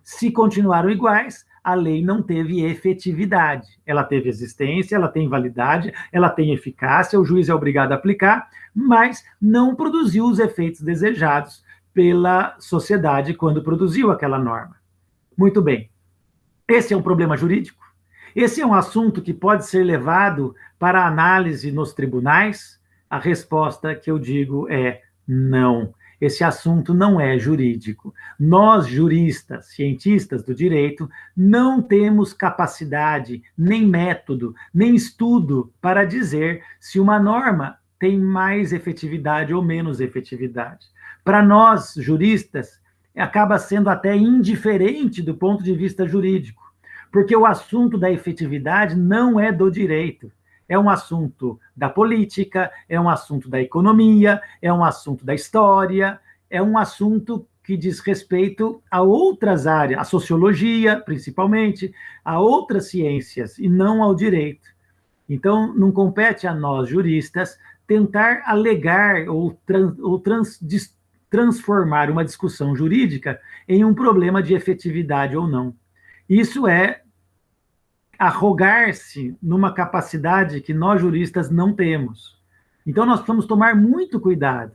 Se continuaram iguais, a lei não teve efetividade. Ela teve existência, ela tem validade, ela tem eficácia, o juiz é obrigado a aplicar, mas não produziu os efeitos desejados pela sociedade quando produziu aquela norma. Muito bem. Esse é um problema jurídico? Esse é um assunto que pode ser levado para análise nos tribunais? A resposta que eu digo é não. Esse assunto não é jurídico. Nós, juristas, cientistas do direito, não temos capacidade, nem método, nem estudo para dizer se uma norma tem mais efetividade ou menos efetividade. Para nós, juristas, acaba sendo até indiferente do ponto de vista jurídico, porque o assunto da efetividade não é do direito. É um assunto da política, é um assunto da economia, é um assunto da história, é um assunto que diz respeito a outras áreas, a sociologia, principalmente, a outras ciências, e não ao direito. Então, não compete a nós, juristas, tentar alegar ou transformar uma discussão jurídica em um problema de efetividade ou não. Isso é arrogar-se numa capacidade que nós juristas não temos. Então, nós precisamos tomar muito cuidado.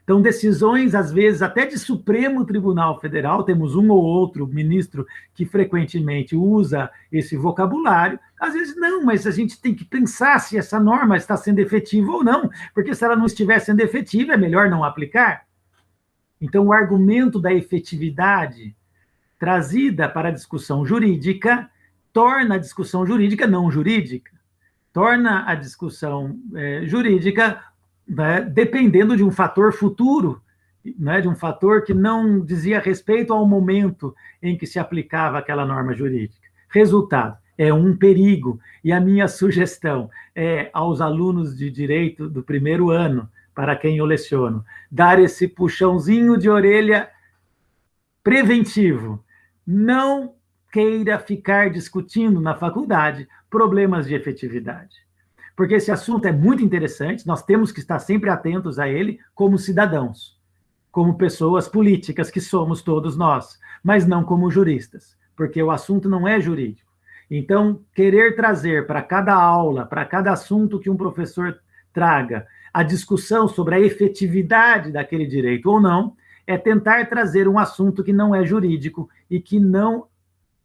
Então, decisões, às vezes, até de Supremo Tribunal Federal, temos um ou outro ministro que frequentemente usa esse vocabulário, às vezes não, mas a gente tem que pensar se essa norma está sendo efetiva ou não, porque se ela não estiver sendo efetiva, é melhor não aplicar. Então, o argumento da efetividade trazida para a discussão jurídica torna a discussão jurídica não jurídica, torna a discussão jurídica, né, dependendo de um fator futuro, né, de um fator que não dizia respeito ao momento em que se aplicava aquela norma jurídica. Resultado, é um perigo. E a minha sugestão é aos alunos de direito do primeiro ano, para quem eu leciono, dar esse puxãozinho de orelha preventivo. Não queira ficar discutindo na faculdade problemas de efetividade. Porque esse assunto é muito interessante, nós temos que estar sempre atentos a ele como cidadãos, como pessoas políticas que somos todos nós, mas não como juristas, porque o assunto não é jurídico. Então, querer trazer para cada aula, para cada assunto que um professor traga, a discussão sobre a efetividade daquele direito ou não, é tentar trazer um assunto que não é jurídico e que não,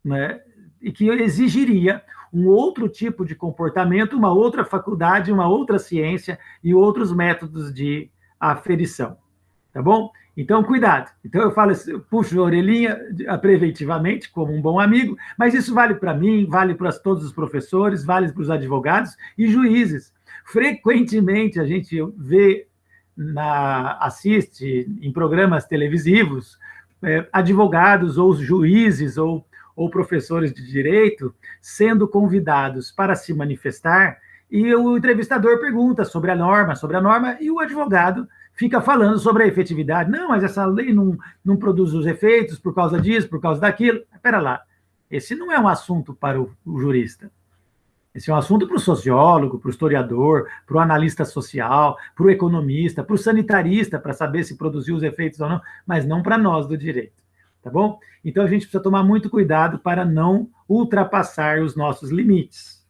né, e que exigiria um outro tipo de comportamento, uma outra faculdade, uma outra ciência e outros métodos de aferição. Tá bom? Então, cuidado. Então, eu falo, eu puxo a orelhinha preventivamente, como um bom amigo, mas isso vale para mim, vale para todos os professores, vale para os advogados e juízes. Frequentemente, a gente vê, assiste em programas televisivos, advogados ou juízes ou professores de direito sendo convidados para se manifestar, e o entrevistador pergunta sobre a norma, e o advogado fica falando sobre a efetividade. Não, mas essa lei não produz os efeitos por causa disso, por causa daquilo. Espera lá, esse não é um assunto para o jurista. Esse é um assunto para o sociólogo, para o historiador, para o analista social, para o economista, para o sanitarista, para saber se produziu os efeitos ou não, mas não para nós do direito. Tá bom? Então, a gente precisa tomar muito cuidado para não ultrapassar os nossos limites.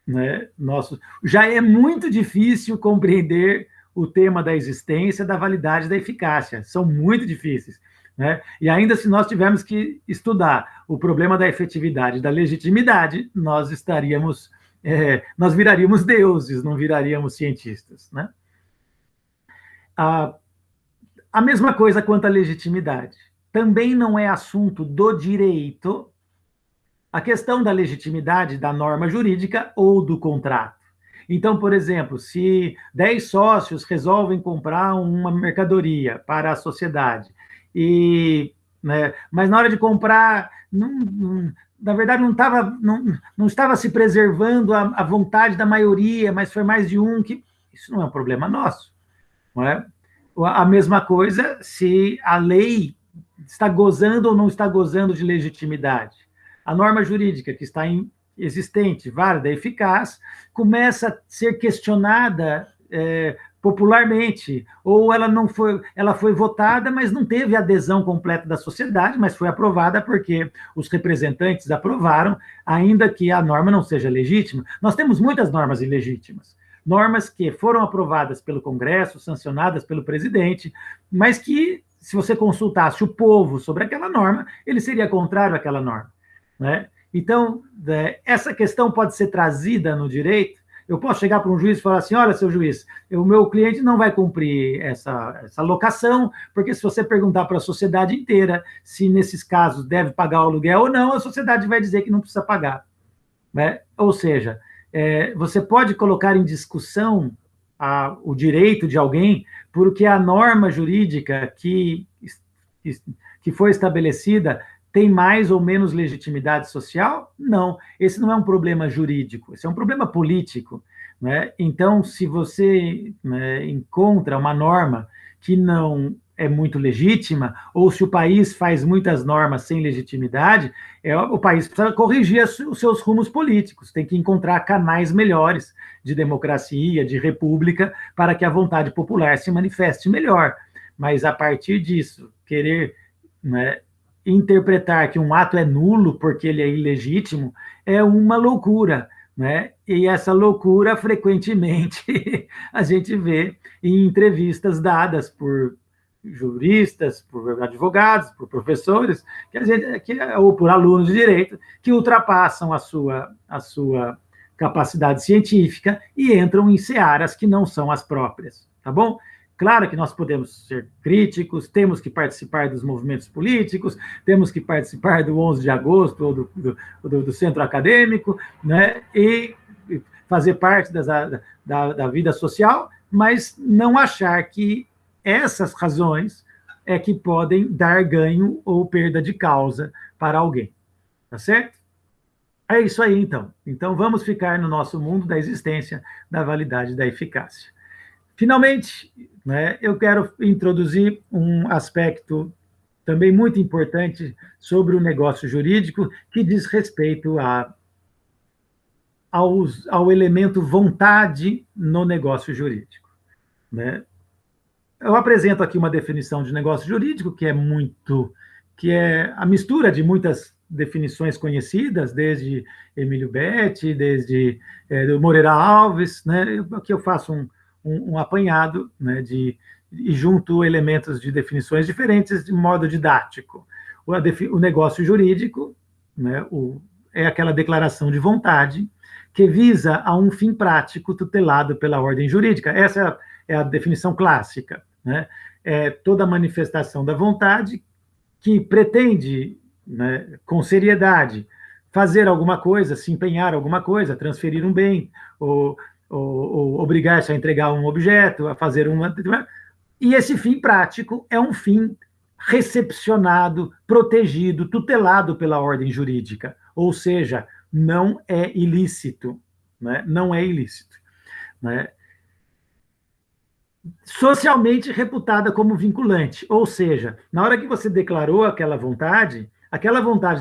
Né? Já é muito difícil compreender o tema da existência, da validade, da eficácia. São muito difíceis. Né? E ainda se nós tivermos que estudar o problema da efetividade, da legitimidade, nós viraríamos deuses, não viraríamos cientistas. Né? A mesma coisa quanto à legitimidade. Também não é assunto do direito a questão da legitimidade da norma jurídica ou do contrato. Então, por exemplo, se 10 sócios resolvem comprar uma mercadoria para a sociedade, mas na hora de comprar, na verdade, não estava se preservando a vontade da maioria, mas foi mais de um que... Isso não é um problema nosso. Não é? A mesma coisa se a lei está gozando ou não está gozando de legitimidade. A norma jurídica que está existente, válida, eficaz, começa a ser questionada popularmente, ou ela foi votada, mas não teve adesão completa da sociedade, mas foi aprovada porque os representantes aprovaram, ainda que a norma não seja legítima. Nós temos muitas normas ilegítimas, normas que foram aprovadas pelo Congresso, sancionadas pelo presidente, mas que, se você consultasse o povo sobre aquela norma, ele seria contrário àquela norma. Né? Então, essa questão pode ser trazida no direito. Eu posso chegar para um juiz e falar assim: olha, seu juiz, o meu cliente não vai cumprir essa locação, porque se você perguntar para a sociedade inteira se, nesses casos, deve pagar o aluguel ou não, a sociedade vai dizer que não precisa pagar. Né? Ou seja, você pode colocar em discussão o direito de alguém porque a norma jurídica que foi estabelecida tem mais ou menos legitimidade social? Não, esse não é um problema jurídico, esse é um problema político. Né? Então, se você encontra uma norma que não é muito legítima, ou se o país faz muitas normas sem legitimidade, o país precisa corrigir os seus rumos políticos, tem que encontrar canais melhores de democracia, de república, para que a vontade popular se manifeste melhor. Mas, a partir disso, querer interpretar que um ato é nulo porque ele é ilegítimo é uma loucura, né? E essa loucura, frequentemente, a gente vê em entrevistas dadas por juristas, por advogados, por professores, ou por alunos de direito, que ultrapassam a sua capacidade científica e entram em searas que não são as próprias, tá bom? Claro que nós podemos ser críticos, temos que participar dos movimentos políticos, temos que participar do 11 de agosto ou do centro acadêmico, né? E fazer parte da vida social, mas não achar que essas razões é que podem dar ganho ou perda de causa para alguém. Tá certo? É isso aí, então. Então, vamos ficar no nosso mundo da existência, da validade, da eficácia. Finalmente, eu quero introduzir um aspecto também muito importante sobre o negócio jurídico, que diz respeito ao elemento vontade no negócio jurídico. Eu apresento aqui uma definição de negócio jurídico que é a mistura de muitas definições conhecidas, desde Emílio Betti, desde Moreira Alves. Aqui eu faço um apanhado, e junto elementos de definições diferentes de modo didático. O negócio jurídico, é aquela declaração de vontade que visa a um fim prático tutelado pela ordem jurídica. Essa é a definição clássica, né? É toda manifestação da vontade que pretende, né, com seriedade, fazer alguma coisa, se empenhar alguma coisa, transferir um bem, ou obrigar-se a entregar um objeto, a fazer uma... E esse fim prático é um fim recepcionado, protegido, tutelado pela ordem jurídica, ou seja, não é ilícito, né? Não é ilícito, né? Socialmente reputada como vinculante, ou seja, na hora que você declarou aquela vontade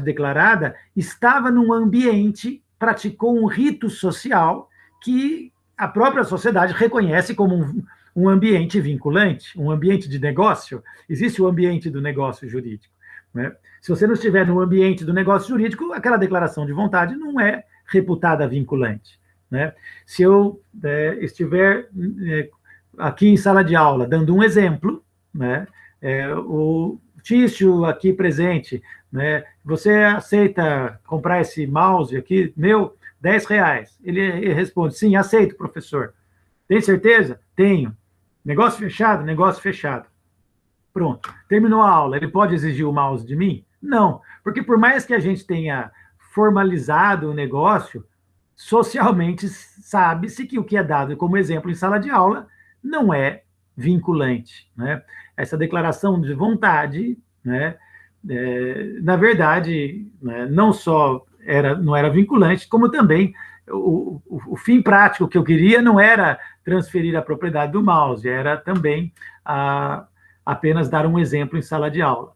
declarada estava num ambiente, praticou um rito social que a própria sociedade reconhece como um ambiente vinculante, um ambiente de negócio. Existe o ambiente do negócio jurídico, né? Se você não estiver no ambiente do negócio jurídico, aquela declaração de vontade não é reputada vinculante, né? Se eu estiver aqui em sala de aula, dando um exemplo, né? O Tício aqui presente, né? Você aceita comprar esse mouse aqui, meu, R$ 10? Ele responde, sim, aceito, professor. Tem certeza? Tenho. Negócio fechado? Negócio fechado. Pronto. Terminou a aula. Ele pode exigir o mouse de mim? Não. Porque por mais que a gente tenha formalizado o negócio, socialmente sabe-se que o que é dado como exemplo em sala de aula não é vinculante, né? Essa declaração de vontade, né, na verdade, né, não só não era vinculante, como também o fim prático que eu queria não era transferir a propriedade do mouse, era também apenas dar um exemplo em sala de aula.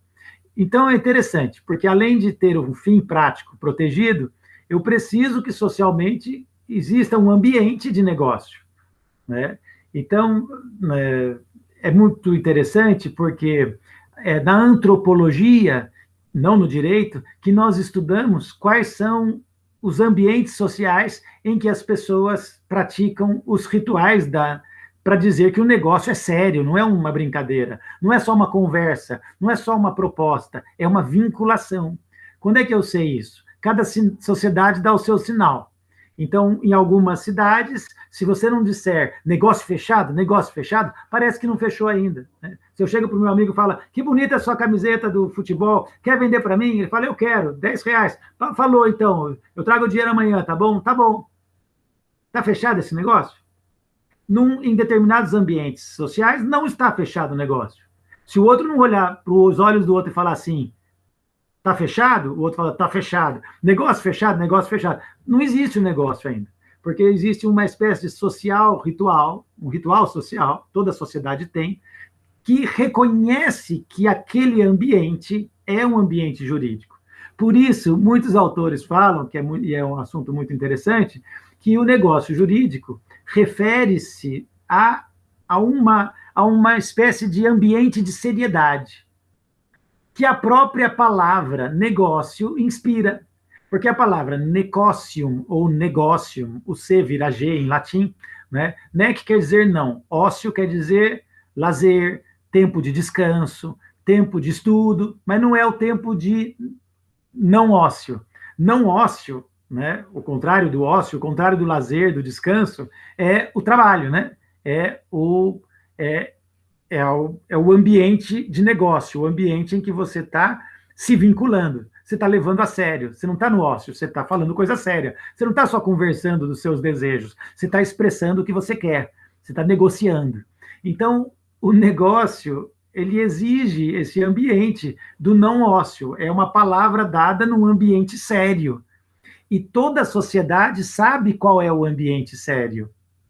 Então é interessante, porque além de ter um fim prático protegido, eu preciso que socialmente exista um ambiente de negócio, né? Então, é muito interessante porque na antropologia, não no direito, que nós estudamos quais são os ambientes sociais em que as pessoas praticam os rituais para dizer que o negócio é sério, não é uma brincadeira, não é só uma conversa, não é só uma proposta, é uma vinculação. Quando é que eu sei isso? Cada sociedade dá o seu sinal. Então, em algumas cidades, se você não disser negócio fechado, parece que não fechou ainda, né? Se eu chego para o meu amigo e falo, que bonita a sua camiseta do futebol, quer vender para mim? Ele fala, eu quero, R$ 10. Falou, então, eu trago o dinheiro amanhã, tá bom? Tá bom. Tá fechado esse negócio? Em determinados ambientes sociais, não está fechado o negócio. Se o outro não olhar para os olhos do outro e falar assim, tá fechado? O outro fala, tá fechado. Negócio fechado, negócio fechado. Não existe um negócio ainda, porque existe uma espécie de social ritual, um ritual social, toda a sociedade tem, que reconhece que aquele ambiente é um ambiente jurídico. Por isso, muitos autores falam, e é um assunto muito interessante, que o negócio jurídico refere-se a uma espécie de ambiente de seriedade, que a própria palavra negócio inspira. Porque a palavra necocium ou negocium, o C vira G em latim, né? Nec quer dizer não, ócio quer dizer lazer, tempo de descanso, tempo de estudo, mas não é o tempo de não ócio. Não ócio, né? O contrário do ócio, o contrário do lazer, do descanso, é o trabalho, né? É o ambiente de negócio, o ambiente em que você está se vinculando, você está levando a sério, você não está no ócio, você está falando coisa séria, você não está só conversando dos seus desejos, você está expressando o que você quer, você está negociando. Então, o negócio, ele exige esse ambiente do não ócio, é uma palavra dada num ambiente sério, e toda a sociedade sabe qual é o ambiente sério.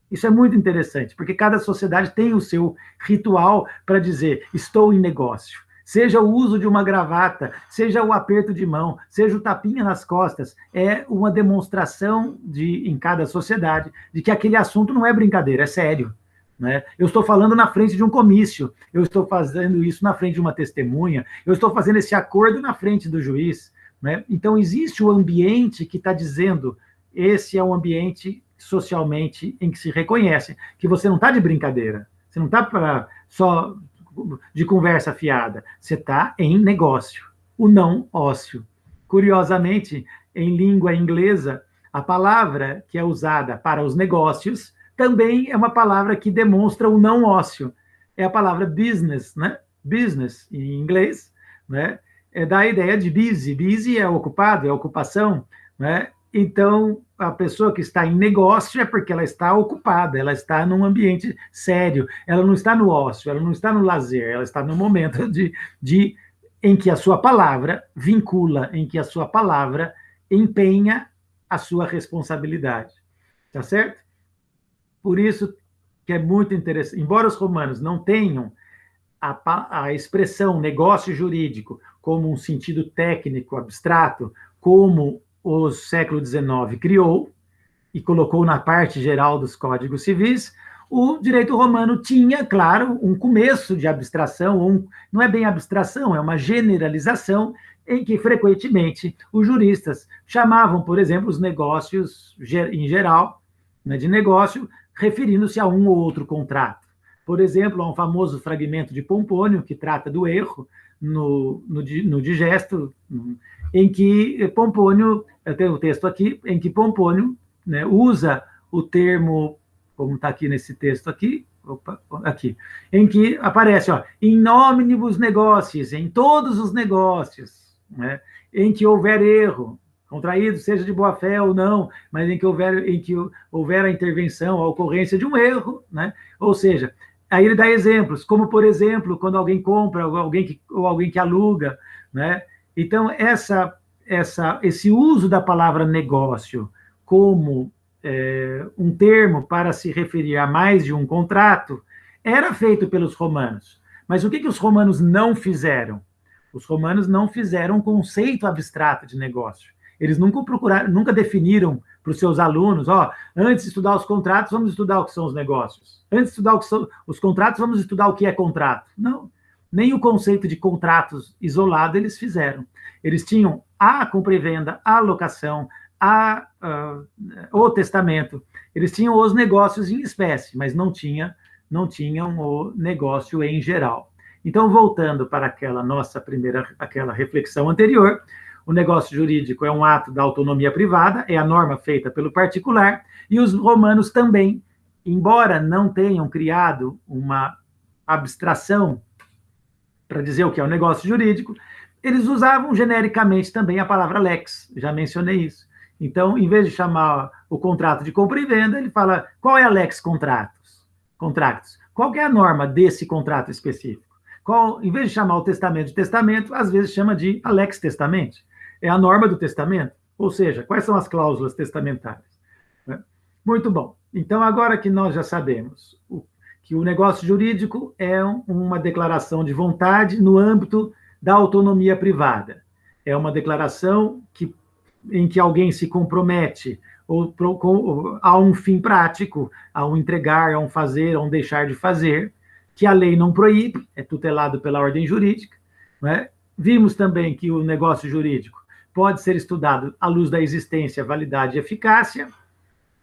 Isso é muito interessante, porque cada sociedade tem o seu ritual para dizer, estou em negócio. Seja o uso de uma gravata, seja o aperto de mão, seja o tapinha nas costas, é uma demonstração em cada sociedade de que aquele assunto não é brincadeira, é sério, né? Eu estou falando na frente de um comício, eu estou fazendo isso na frente de uma testemunha, eu estou fazendo esse acordo na frente do juiz, né? Então, existe o ambiente que está dizendo, esse é um ambiente socialmente em que se reconhece que você não está de brincadeira, você não está só de conversa fiada, você está em negócio, o não ócio. Curiosamente, em língua inglesa, a palavra que é usada para os negócios também é uma palavra que demonstra o não ócio. É a palavra business, né? Business, em inglês, né? É da ideia de busy. Busy é ocupado, é ocupação, né? Então, a pessoa que está em negócio é porque ela está ocupada, ela está num ambiente sério, ela não está no ócio, ela não está no lazer, ela está no momento em que a sua palavra vincula, em que a sua palavra empenha a sua responsabilidade. Tá certo? Por isso que é muito interessante. Embora os romanos não tenham a expressão negócio jurídico como um sentido técnico abstrato, como o século XIX criou e colocou na parte geral dos códigos civis, o direito romano tinha, claro, um começo de abstração, não é bem abstração, é uma generalização, em que frequentemente os juristas chamavam, por exemplo, os negócios em geral, né, de negócio, referindo-se a um ou outro contrato. Por exemplo, há um famoso fragmento de Pompônio, que trata do erro no digesto, em que Pompônio, eu tenho o texto aqui, em que Pompônio, né, usa o termo, como está aqui nesse texto aqui, aqui, em que aparece, ó, in nomnibus negócios, em todos os negócios, né, em que houver erro, contraído, seja de boa fé ou não, mas em que houver a intervenção, a ocorrência de um erro, né, ou seja, aí ele dá exemplos, como, por exemplo, quando alguém compra, ou alguém que aluga, né, então esse uso da palavra negócio como um termo para se referir a mais de um contrato, era feito pelos romanos. Mas o que os romanos não fizeram? Os romanos não fizeram um conceito abstrato de negócio. Eles nunca definiram para os seus alunos, antes de estudar os contratos, vamos estudar o que são os negócios. Antes de estudar o que são os contratos, vamos estudar o que é contrato. Não, nem o conceito de contratos isolado eles fizeram. Eles tinham a compra e venda, a locação, o testamento. Eles tinham os negócios em espécie, mas não tinham o negócio em geral. Então, voltando para aquela reflexão anterior, o negócio jurídico é um ato da autonomia privada, é a norma feita pelo particular, e os romanos também, embora não tenham criado uma abstração para dizer o que é o negócio jurídico, eles usavam genericamente também a palavra lex, já mencionei isso. Então, em vez de chamar o contrato de compra e venda, ele fala, qual é a lex contractus? Qual é a norma desse contrato específico? Em vez de chamar o testamento de testamento, às vezes chama de a lex testamentis. É a norma do testamento, ou seja, quais são as cláusulas testamentárias. Muito bom. Então, agora que nós já sabemos que o negócio jurídico é uma declaração de vontade no âmbito da autonomia privada. É uma declaração em que alguém se compromete a um fim prático, a um entregar, a um fazer, a um deixar de fazer, que a lei não proíbe, é tutelado pela ordem jurídica. Né? Vimos também que o negócio jurídico pode ser estudado à luz da existência, validade e eficácia.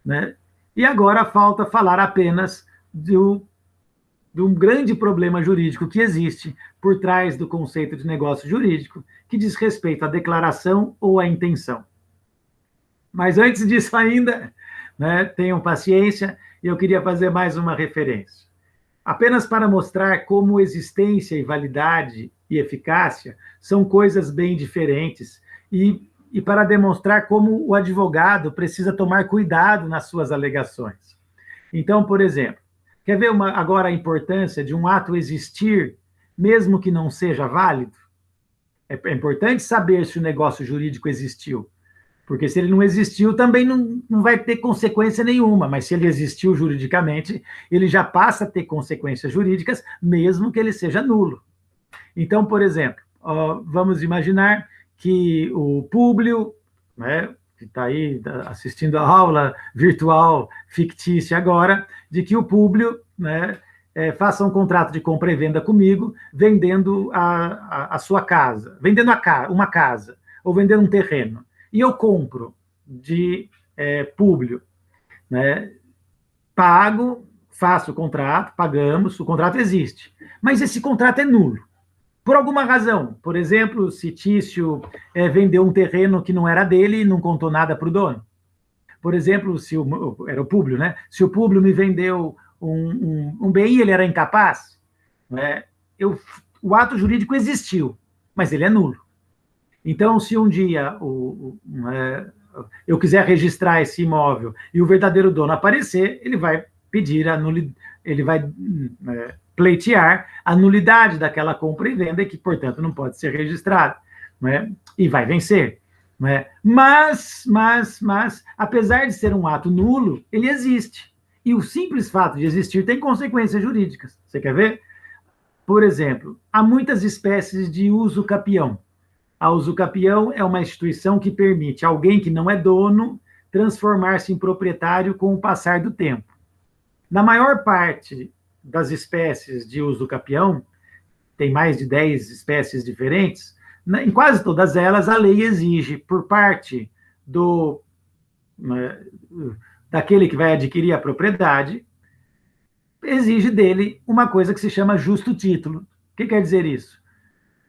Né? E agora falta falar apenas de um grande problema jurídico que existe por trás do conceito de negócio jurídico, que diz respeito à declaração ou à intenção. Mas antes disso ainda, né, tenham paciência, eu queria fazer mais uma referência. Apenas para mostrar como existência e validade e eficácia são coisas bem diferentes e para demonstrar como o advogado precisa tomar cuidado nas suas alegações. Então, por exemplo, quer ver agora a importância de um ato existir, mesmo que não seja válido? É importante saber se o negócio jurídico existiu, porque se ele não existiu, também não vai ter consequência nenhuma, mas se ele existiu juridicamente, ele já passa a ter consequências jurídicas, mesmo que ele seja nulo. Então, por exemplo, vamos imaginar que o Públio, né, que está aí assistindo a aula virtual fictícia agora, de que o Públio, né, faça um contrato de compra e venda comigo, vendendo a sua casa, vendendo uma casa, ou vendendo um terreno. E eu compro de Públio, né, pago, faço o contrato, pagamos, o contrato existe. Mas esse contrato é nulo. por alguma razão. Por exemplo, se Tício vendeu um terreno que não era dele e não contou nada para o dono. Por exemplo, era o Públio, né? Se o Públio me vendeu um bem e ele era incapaz, né? O ato jurídico existiu, mas ele é nulo. Então, se um dia eu quiser registrar esse imóvel e o verdadeiro dono aparecer, ele vai pedir ele vai pleitear a nulidade daquela compra e venda, que, portanto, não pode ser registrada, né? E vai vencer. Né? Mas, apesar de ser um ato nulo, ele existe. E o simples fato de existir tem consequências jurídicas. Você quer ver? Por exemplo, há muitas espécies de uso capião. A usucapião é uma instituição que permite alguém que não é dono transformar-se em proprietário com o passar do tempo. Na maior parte das espécies de usucapião, tem mais de 10 espécies diferentes, em quase todas elas a lei exige, por parte daquele que vai adquirir a propriedade, exige dele uma coisa que se chama justo título. O que quer dizer isso?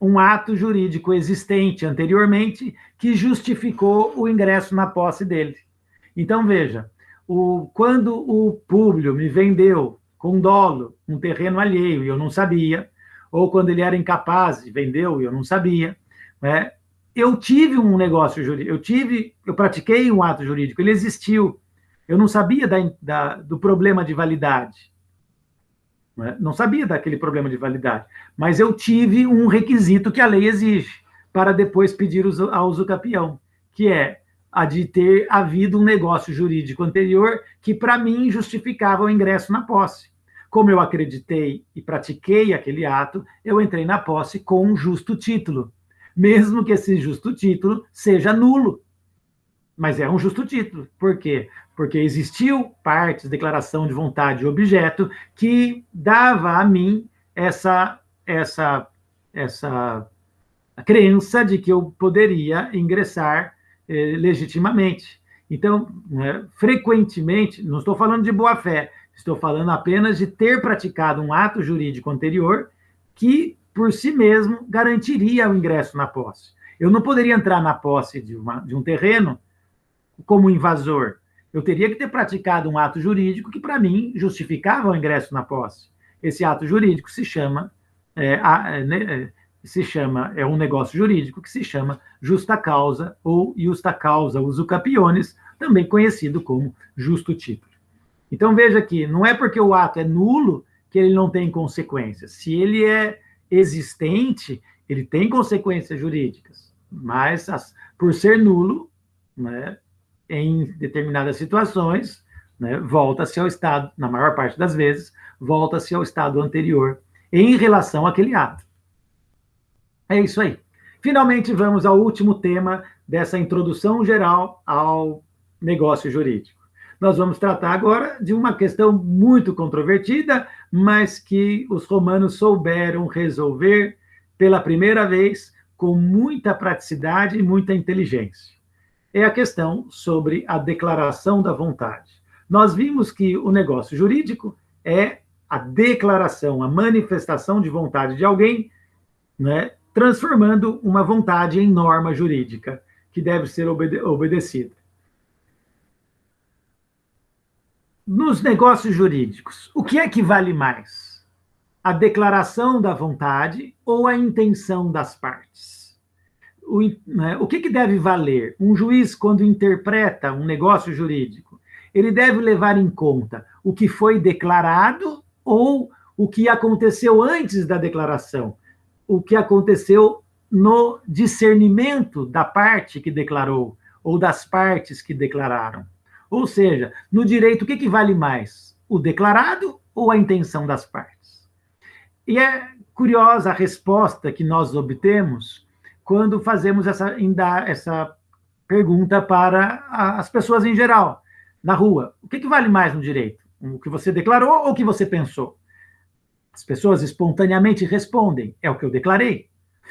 Um ato jurídico existente anteriormente que justificou o ingresso na posse dele. Então, veja, quando o Públio me vendeu com dolo um terreno alheio e eu não sabia, ou quando ele era incapaz e vendeu e eu não sabia, né, eu tive um negócio jurídico, eu pratiquei um ato jurídico, ele existiu. Eu não sabia do problema de validade. Não sabia daquele problema de validade, mas eu tive um requisito que a lei exige para depois pedir a usucapião, que é a de ter havido um negócio jurídico anterior que, para mim, justificava o ingresso na posse. Como eu acreditei e pratiquei aquele ato, eu entrei na posse com um justo título, mesmo que esse justo título seja nulo. Mas é um justo título. Por quê? Porque existiu partes, declaração de vontade e objeto que dava a mim essa crença de que eu poderia ingressar legitimamente. Então, frequentemente, não estou falando de boa-fé, estou falando apenas de ter praticado um ato jurídico anterior que, por si mesmo, garantiria o ingresso na posse. Eu não poderia entrar na posse de um terreno como invasor. Eu teria que ter praticado um ato jurídico que, para mim, justificava o ingresso na posse. Esse ato jurídico se chama um negócio jurídico que se chama justa causa ou iusta causa usucapionis, também conhecido como justo título. Então, veja que não é porque o ato é nulo que ele não tem consequências. Se ele é existente, ele tem consequências jurídicas, mas por ser nulo, né, em determinadas situações, né, volta-se ao estado, na maior parte das vezes, volta-se ao estado anterior em relação àquele ato. É isso aí. Finalmente, vamos ao último tema dessa introdução geral ao negócio jurídico. Nós vamos tratar agora de uma questão muito controvertida, mas que os romanos souberam resolver pela primeira vez com muita praticidade e muita inteligência. É a questão sobre a declaração da vontade. Nós vimos que o negócio jurídico é a declaração, a manifestação de vontade de alguém, né, transformando uma vontade em norma jurídica, que deve ser obedecida. Nos negócios jurídicos, o que é que vale mais? A declaração da vontade ou a intenção das partes? O que deve valer? Um juiz, quando interpreta um negócio jurídico, ele deve levar em conta o que foi declarado ou o que aconteceu antes da declaração, o que aconteceu no discernimento da parte que declarou ou das partes que declararam. Ou seja, no direito, o que vale mais? O declarado ou a intenção das partes? E é curiosa a resposta que nós obtemos quando fazemos essa pergunta para as pessoas em geral, na rua. O que vale mais no direito? O que você declarou ou o que você pensou? As pessoas espontaneamente respondem, é o que eu declarei.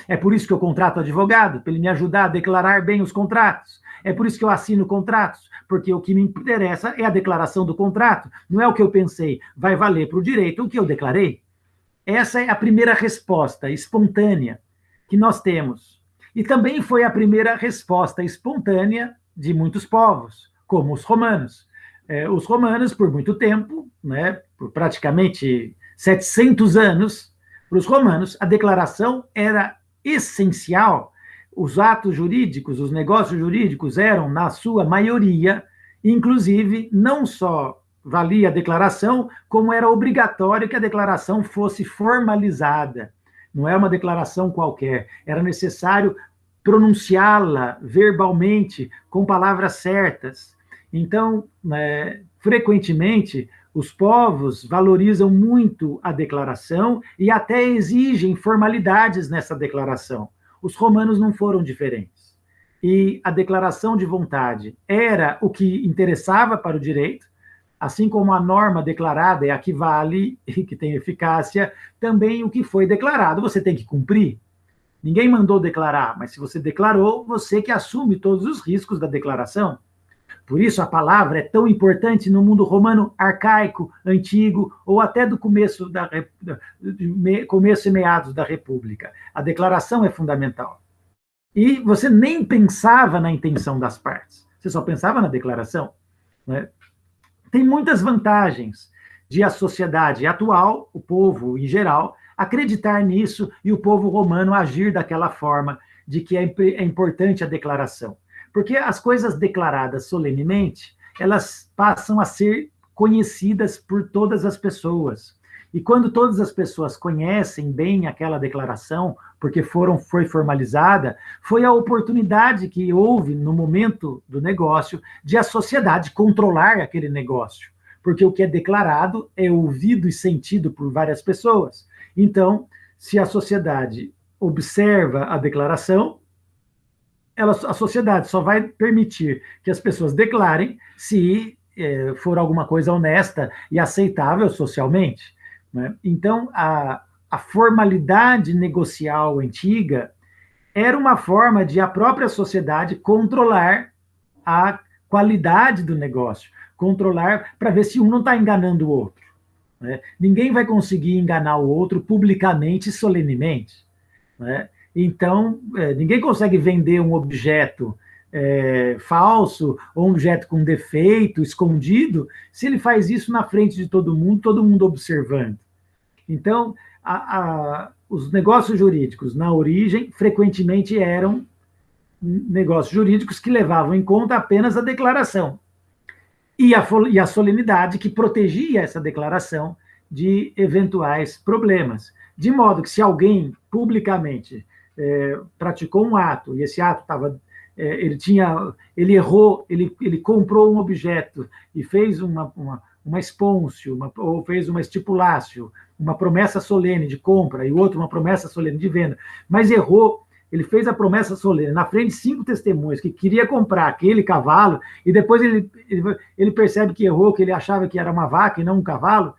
É por isso que eu contrato advogado, para ele me ajudar a declarar bem os contratos. É por isso que eu assino contratos, porque o que me interessa é a declaração do contrato, não é o que eu pensei. Vai valer para o direito o que eu declarei. Essa é a primeira resposta espontânea que nós temos. E também foi a primeira resposta espontânea de muitos povos, como os romanos. Os romanos, por muito tempo, né, por praticamente 700 anos, para os romanos, a declaração era essencial. Os atos jurídicos, os negócios jurídicos eram, na sua maioria, inclusive, não só valia a declaração, como era obrigatório que a declaração fosse formalizada. Não é uma declaração qualquer, era necessário pronunciá-la verbalmente, com palavras certas. Então, frequentemente, os povos valorizam muito a declaração e até exigem formalidades nessa declaração. Os romanos não foram diferentes. E a declaração de vontade era o que interessava para o direito, assim como a norma declarada é a que vale e que tem eficácia, também o que foi declarado você tem que cumprir. Ninguém mandou declarar, mas se você declarou, você que assume todos os riscos da declaração. Por isso a palavra é tão importante no mundo romano arcaico, antigo, ou até do começo e meados da República. A declaração é fundamental. E você nem pensava na intenção das partes, você só pensava na declaração. Né? Tem muitas vantagens de a sociedade atual, o povo em geral, acreditar nisso e o povo romano agir daquela forma de que é importante a declaração. Porque as coisas declaradas solenemente, elas passam a ser conhecidas por todas as pessoas. E quando todas as pessoas conhecem bem aquela declaração, porque foi formalizada, foi a oportunidade que houve no momento do negócio de a sociedade controlar aquele negócio. Porque o que é declarado é ouvido e sentido por várias pessoas. Então, se a sociedade observa a declaração, a sociedade só vai permitir que as pessoas declarem se for alguma coisa honesta e aceitável socialmente. Né? Então, a formalidade negocial antiga era uma forma de a própria sociedade controlar a qualidade do negócio, controlar para ver se um não está enganando o outro. Né? Ninguém vai conseguir enganar o outro publicamente e solenemente. Né? Então, ninguém consegue vender um objeto falso ou um objeto com defeito, escondido, se ele faz isso na frente de todo mundo observando. Então, os negócios jurídicos, na origem, frequentemente eram negócios jurídicos que levavam em conta apenas a declaração e a solenidade que protegia essa declaração de eventuais problemas. De modo que, se alguém publicamente praticou um ato, e esse ato estava... ele errou, ele comprou um objeto e fez uma espôncio, ou fez uma estipulatio, uma promessa solene de compra, e o outro uma promessa solene de venda, mas errou, ele fez a promessa solene na frente de 5 testemunhas que queria comprar aquele cavalo, e depois ele percebe que errou, que ele achava que era uma vaca e não um cavalo,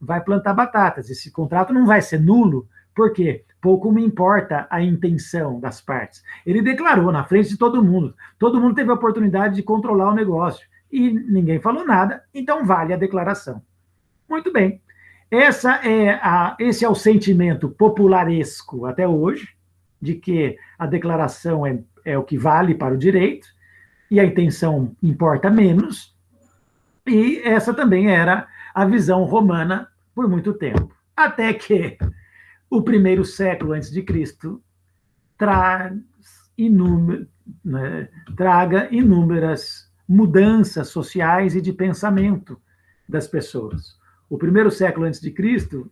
vai plantar batatas, esse contrato não vai ser nulo, por quê? Pouco me importa a intenção das partes. Ele declarou na frente de todo mundo teve a oportunidade de controlar o negócio, e ninguém falou nada, então vale a declaração. Muito bem. Esse é o sentimento popularesco até hoje, de que a declaração é o que vale para o direito, e a intenção importa menos, e essa também era a visão romana por muito tempo. Até que o primeiro século antes de Cristo traga inúmeras mudanças sociais e de pensamento das pessoas. O primeiro século antes de Cristo,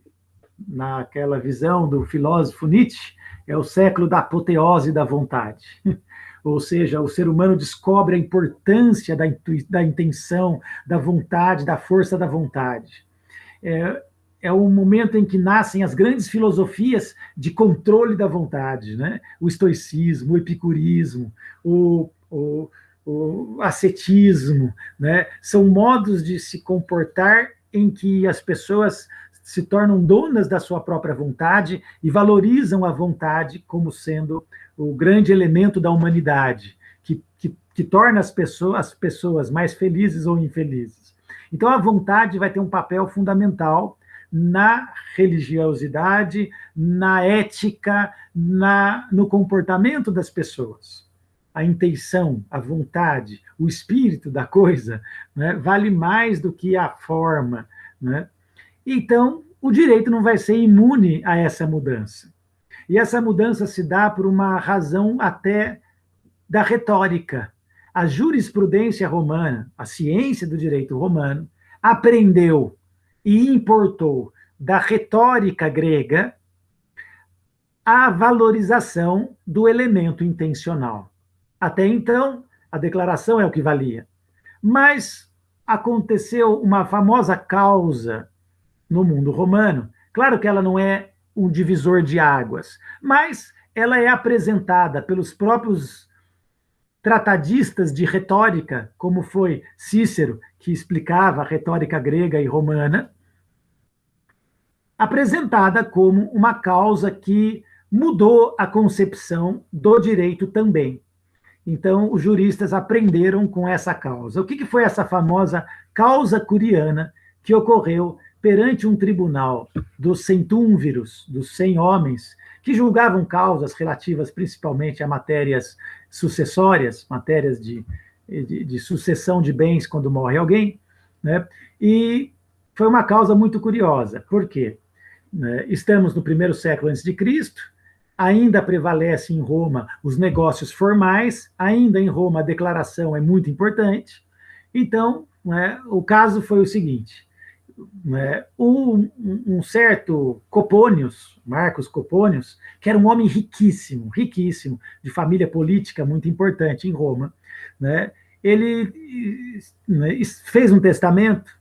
naquela visão do filósofo Nietzsche, é o século da apoteose da vontade. Ou seja, o ser humano descobre a importância da intenção, da vontade, da força da vontade. É o momento em que nascem as grandes filosofias de controle da vontade, né? O estoicismo, o epicurismo, o ascetismo, né? São modos de se comportar em que as pessoas se tornam donas da sua própria vontade e valorizam a vontade como sendo o grande elemento da humanidade, que torna as pessoas mais felizes ou infelizes. Então, a vontade vai ter um papel fundamental na religiosidade, na ética, no comportamento das pessoas. A intenção, a vontade, o espírito da coisa, né, vale mais do que a forma, né? Então, o direito não vai ser imune a essa mudança. E essa mudança se dá por uma razão até da retórica. A jurisprudência romana, a ciência do direito romano, aprendeu e importou da retórica grega a valorização do elemento intencional. Até então, a declaração é o que valia. Mas aconteceu uma famosa causa no mundo romano. Claro que ela não é um divisor de águas, mas ela é apresentada pelos próprios tratadistas de retórica, como foi Cícero, que explicava a retórica grega e romana, apresentada como uma causa que mudou a concepção do direito também. Então, os juristas aprenderam com essa causa. O que foi essa famosa causa curiana que ocorreu perante um tribunal dos centúmviros, dos 100 homens, que julgavam causas relativas principalmente a matérias sucessórias, matérias de sucessão de bens quando morre alguém, né? E foi uma causa muito curiosa. Por quê? Estamos no primeiro século antes de Cristo, ainda prevalece em Roma os negócios formais, ainda em Roma a declaração é muito importante. Então, o caso foi o seguinte: um certo Copônios, Marcos Copônios, que era um homem riquíssimo, riquíssimo, de família política muito importante em Roma, ele fez um testamento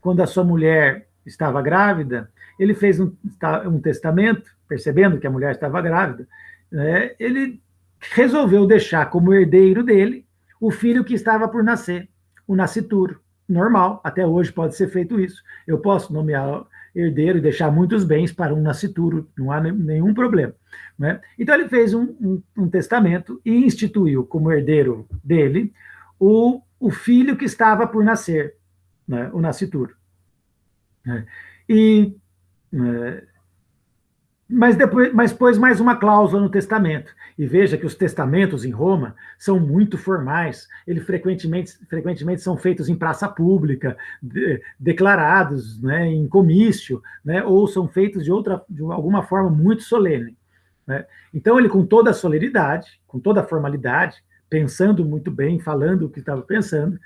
quando a sua mulher estava grávida. Ele fez um testamento, percebendo que a mulher estava grávida, ele resolveu deixar como herdeiro dele o filho que estava por nascer, o nascituro. Normal, até hoje pode ser feito isso. Eu posso nomear herdeiro e deixar muitos bens para um nascituro, não há nenhum problema. Então ele fez um testamento e instituiu como herdeiro dele o filho que estava por nascer, o nascituro. Mas pôs mais uma cláusula no testamento. E veja que os testamentos em Roma são muito formais. Eles frequentemente são feitos em praça pública, declarados em comício, ou são feitos de alguma forma muito solene. Então, ele, com toda a solenidade, com toda a formalidade, pensando muito bem, falando o que estava pensando,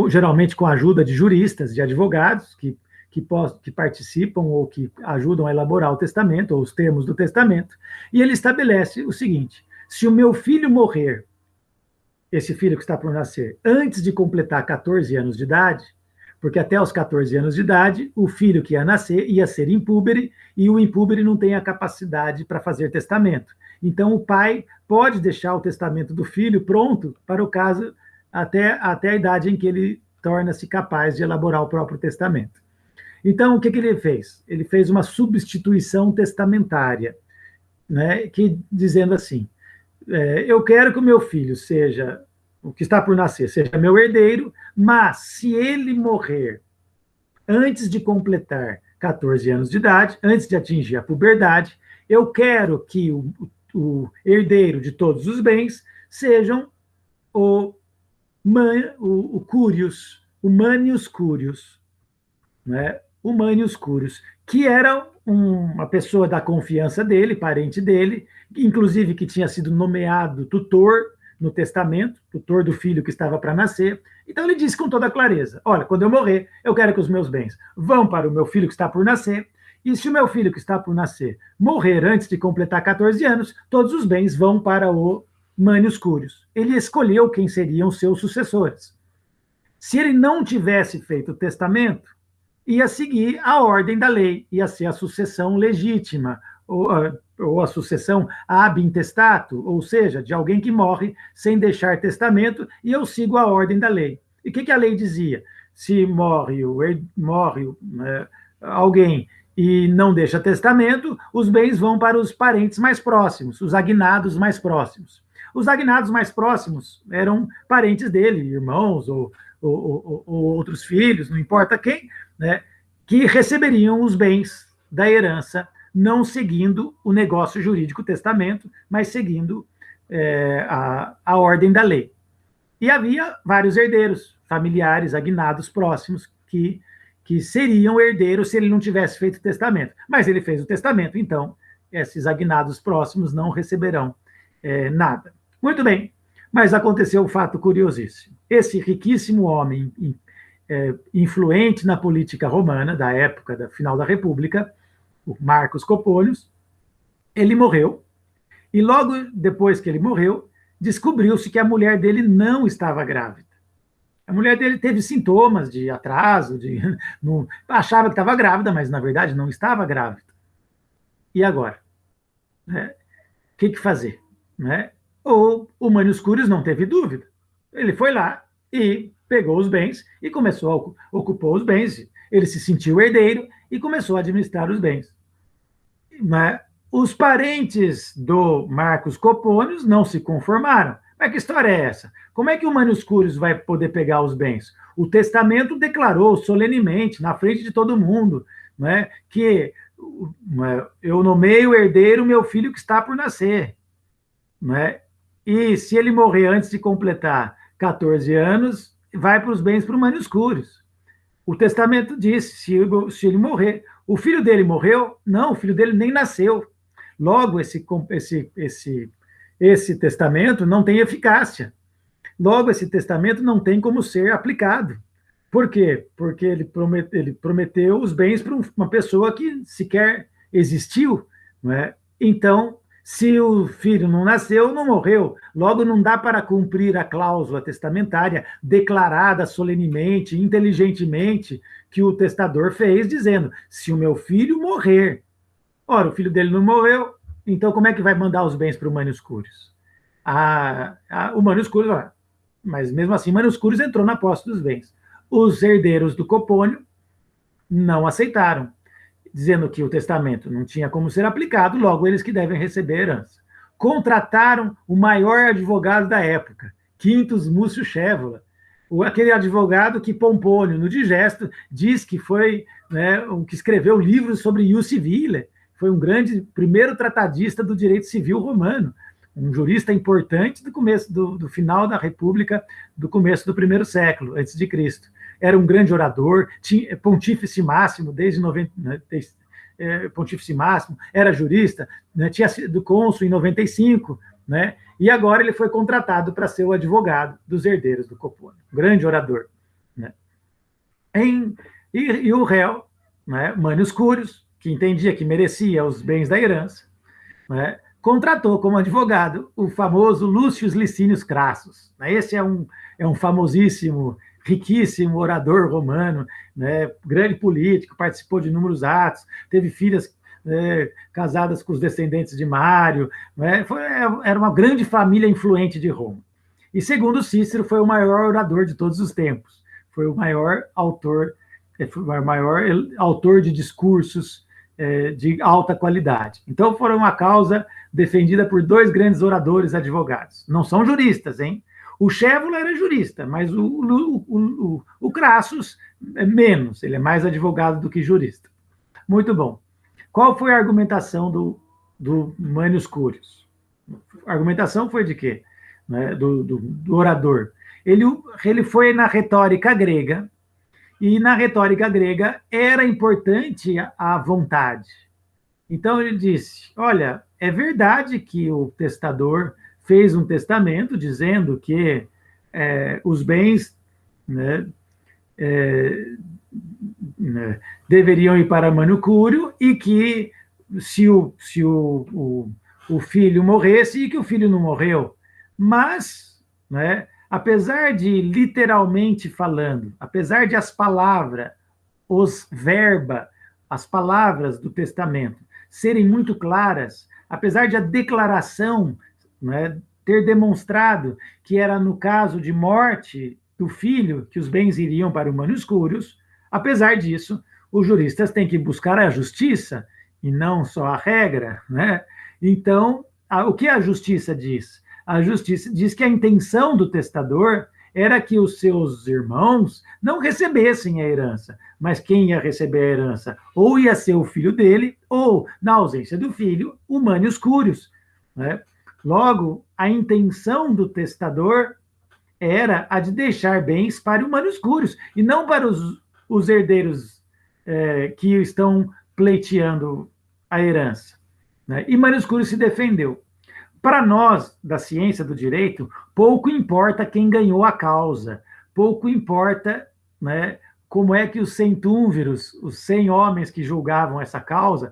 geralmente com a ajuda de juristas, de advogados, que participam ou que ajudam a elaborar o testamento, ou os termos do testamento, e ele estabelece o seguinte: se o meu filho morrer, esse filho que está por nascer, antes de completar 14 anos de idade, porque até os 14 anos de idade, o filho que ia nascer ia ser impúbere, e o impúbere não tem a capacidade para fazer testamento. Então, o pai pode deixar o testamento do filho pronto para o caso até a idade em que ele torna-se capaz de elaborar o próprio testamento. Então, o que ele fez? Ele fez uma substituição testamentária, dizendo assim: eu quero que o meu filho seja, o que está por nascer, seja meu herdeiro, mas se ele morrer antes de completar 14 anos de idade, antes de atingir a puberdade, eu quero que o herdeiro de todos os bens sejam o Curius, o Manius Curius, o Manius Curius, que era uma pessoa da confiança dele, parente dele, inclusive que tinha sido nomeado tutor no testamento, tutor do filho que estava para nascer. Então ele disse com toda clareza: olha, quando eu morrer, eu quero que os meus bens vão para o meu filho que está por nascer, e se o meu filho que está por nascer morrer antes de completar 14 anos, todos os bens vão para o Manius Curius. Ele escolheu quem seriam seus sucessores. Se ele não tivesse feito o testamento, ia seguir a ordem da lei, ia ser a sucessão legítima, ou a sucessão ab intestato, ou seja, de alguém que morre sem deixar testamento, e eu sigo a ordem da lei. E o que a lei dizia? Se morre alguém e não deixa testamento, os bens vão para os parentes mais próximos, os agnados mais próximos. Os agnados mais próximos eram parentes dele, irmãos ou outros filhos, não importa quem, que receberiam os bens da herança, não seguindo o negócio jurídico testamento, mas seguindo a ordem da lei. E havia vários herdeiros, familiares, agnados próximos, que seriam herdeiros se ele não tivesse feito o testamento. Mas ele fez o testamento, então esses agnados próximos não receberão nada. Muito bem, mas aconteceu um fato curiosíssimo. Esse riquíssimo homem, influente na política romana, da época, da final da República, o Marcos Copônios, ele morreu, e logo depois que ele morreu, descobriu-se que a mulher dele não estava grávida. A mulher dele teve sintomas de atraso, achava que estava grávida, mas na verdade não estava grávida. E agora? O que fazer? O Manius Curius não teve dúvida. Ele foi lá e pegou os bens e começou ocupou os bens. Ele se sentiu herdeiro e começou a administrar os bens. Os parentes do Marcos Copônios não se conformaram. Mas que história é essa? Como é que o Manius Curius vai poder pegar os bens? O testamento declarou solenemente, na frente de todo mundo, que eu nomeio herdeiro meu filho que está por nascer. E se ele morrer antes de completar 14 anos, vai para os bens para o Manius Curius. O testamento diz, se ele morrer, o filho dele morreu? Não, o filho dele nem nasceu. Logo, esse testamento não tem eficácia. Logo, esse testamento não tem como ser aplicado. Por quê? Porque ele prometeu os bens para uma pessoa que sequer existiu. Então, se o filho não nasceu, não morreu. Logo, não dá para cumprir a cláusula testamentária declarada solenemente, inteligentemente, que o testador fez, dizendo, se o meu filho morrer. Ora, o filho dele não morreu, então como é que vai mandar os bens para o Manius Curius? O Manius Curius, mas mesmo assim, Manius Curius entrou na posse dos bens. Os herdeiros do Copônio não aceitaram, dizendo que o testamento não tinha como ser aplicado, logo eles que devem receber herança. Contrataram o maior advogado da época, Quintus Múcio Scaevola, aquele advogado que Pompônio, no Digesto, diz que foi o que escreveu livros sobre ius civile, foi um grande primeiro tratadista do direito civil romano, um jurista importante do começo do final da República, do começo do primeiro século antes de Cristo. Era um grande orador, pontífice máximo desde 90, pontífice máximo, era jurista, tinha sido cônsul em 95, e agora ele foi contratado para ser o advogado dos herdeiros do Copônio, grande orador. E o réu, Manius Curius, que entendia que merecia os bens da herança, contratou como advogado o famoso Lúcio Licínius Crassus. Esse é um famosíssimo, riquíssimo orador romano, grande político, participou de inúmeros atos, teve filhas casadas com os descendentes de Mário, era uma grande família influente de Roma. E, segundo Cícero, foi o maior orador de todos os tempos, foi o maior autor de discursos de alta qualidade. Então, foi uma causa defendida por dois grandes oradores advogados. Não são juristas, hein? O Scaevola era jurista, mas o Crassus é menos, ele é mais advogado do que jurista. Muito bom. Qual foi a argumentação do Manius Curius? A argumentação foi de quê? Do orador. Ele foi na retórica grega, e na retórica grega era importante a vontade. Então ele disse, olha, é verdade que o testador fez um testamento dizendo que os bens deveriam ir para Manius Curius e que se o filho morresse e que o filho não morreu. Mas, apesar de, literalmente falando, apesar de as palavras, as palavras do testamento serem muito claras, apesar de a declaração ter demonstrado que era no caso de morte do filho que os bens iriam para o Manius Curius, apesar disso, os juristas têm que buscar a justiça e não só a regra. Então, o que a justiça diz? A justiça diz que a intenção do testador era que os seus irmãos não recebessem a herança, mas quem ia receber a herança ou ia ser o filho dele, ou, na ausência do filho, o manius curius, né? Logo, a intenção do testador era a de deixar bens para o manius curius, e não para os herdeiros que estão pleiteando a herança, né? E manius curius se defendeu. Para nós, da ciência do direito, pouco importa quem ganhou a causa, pouco importa, né, como é que os centúmviros, os 100 homens que julgavam essa causa,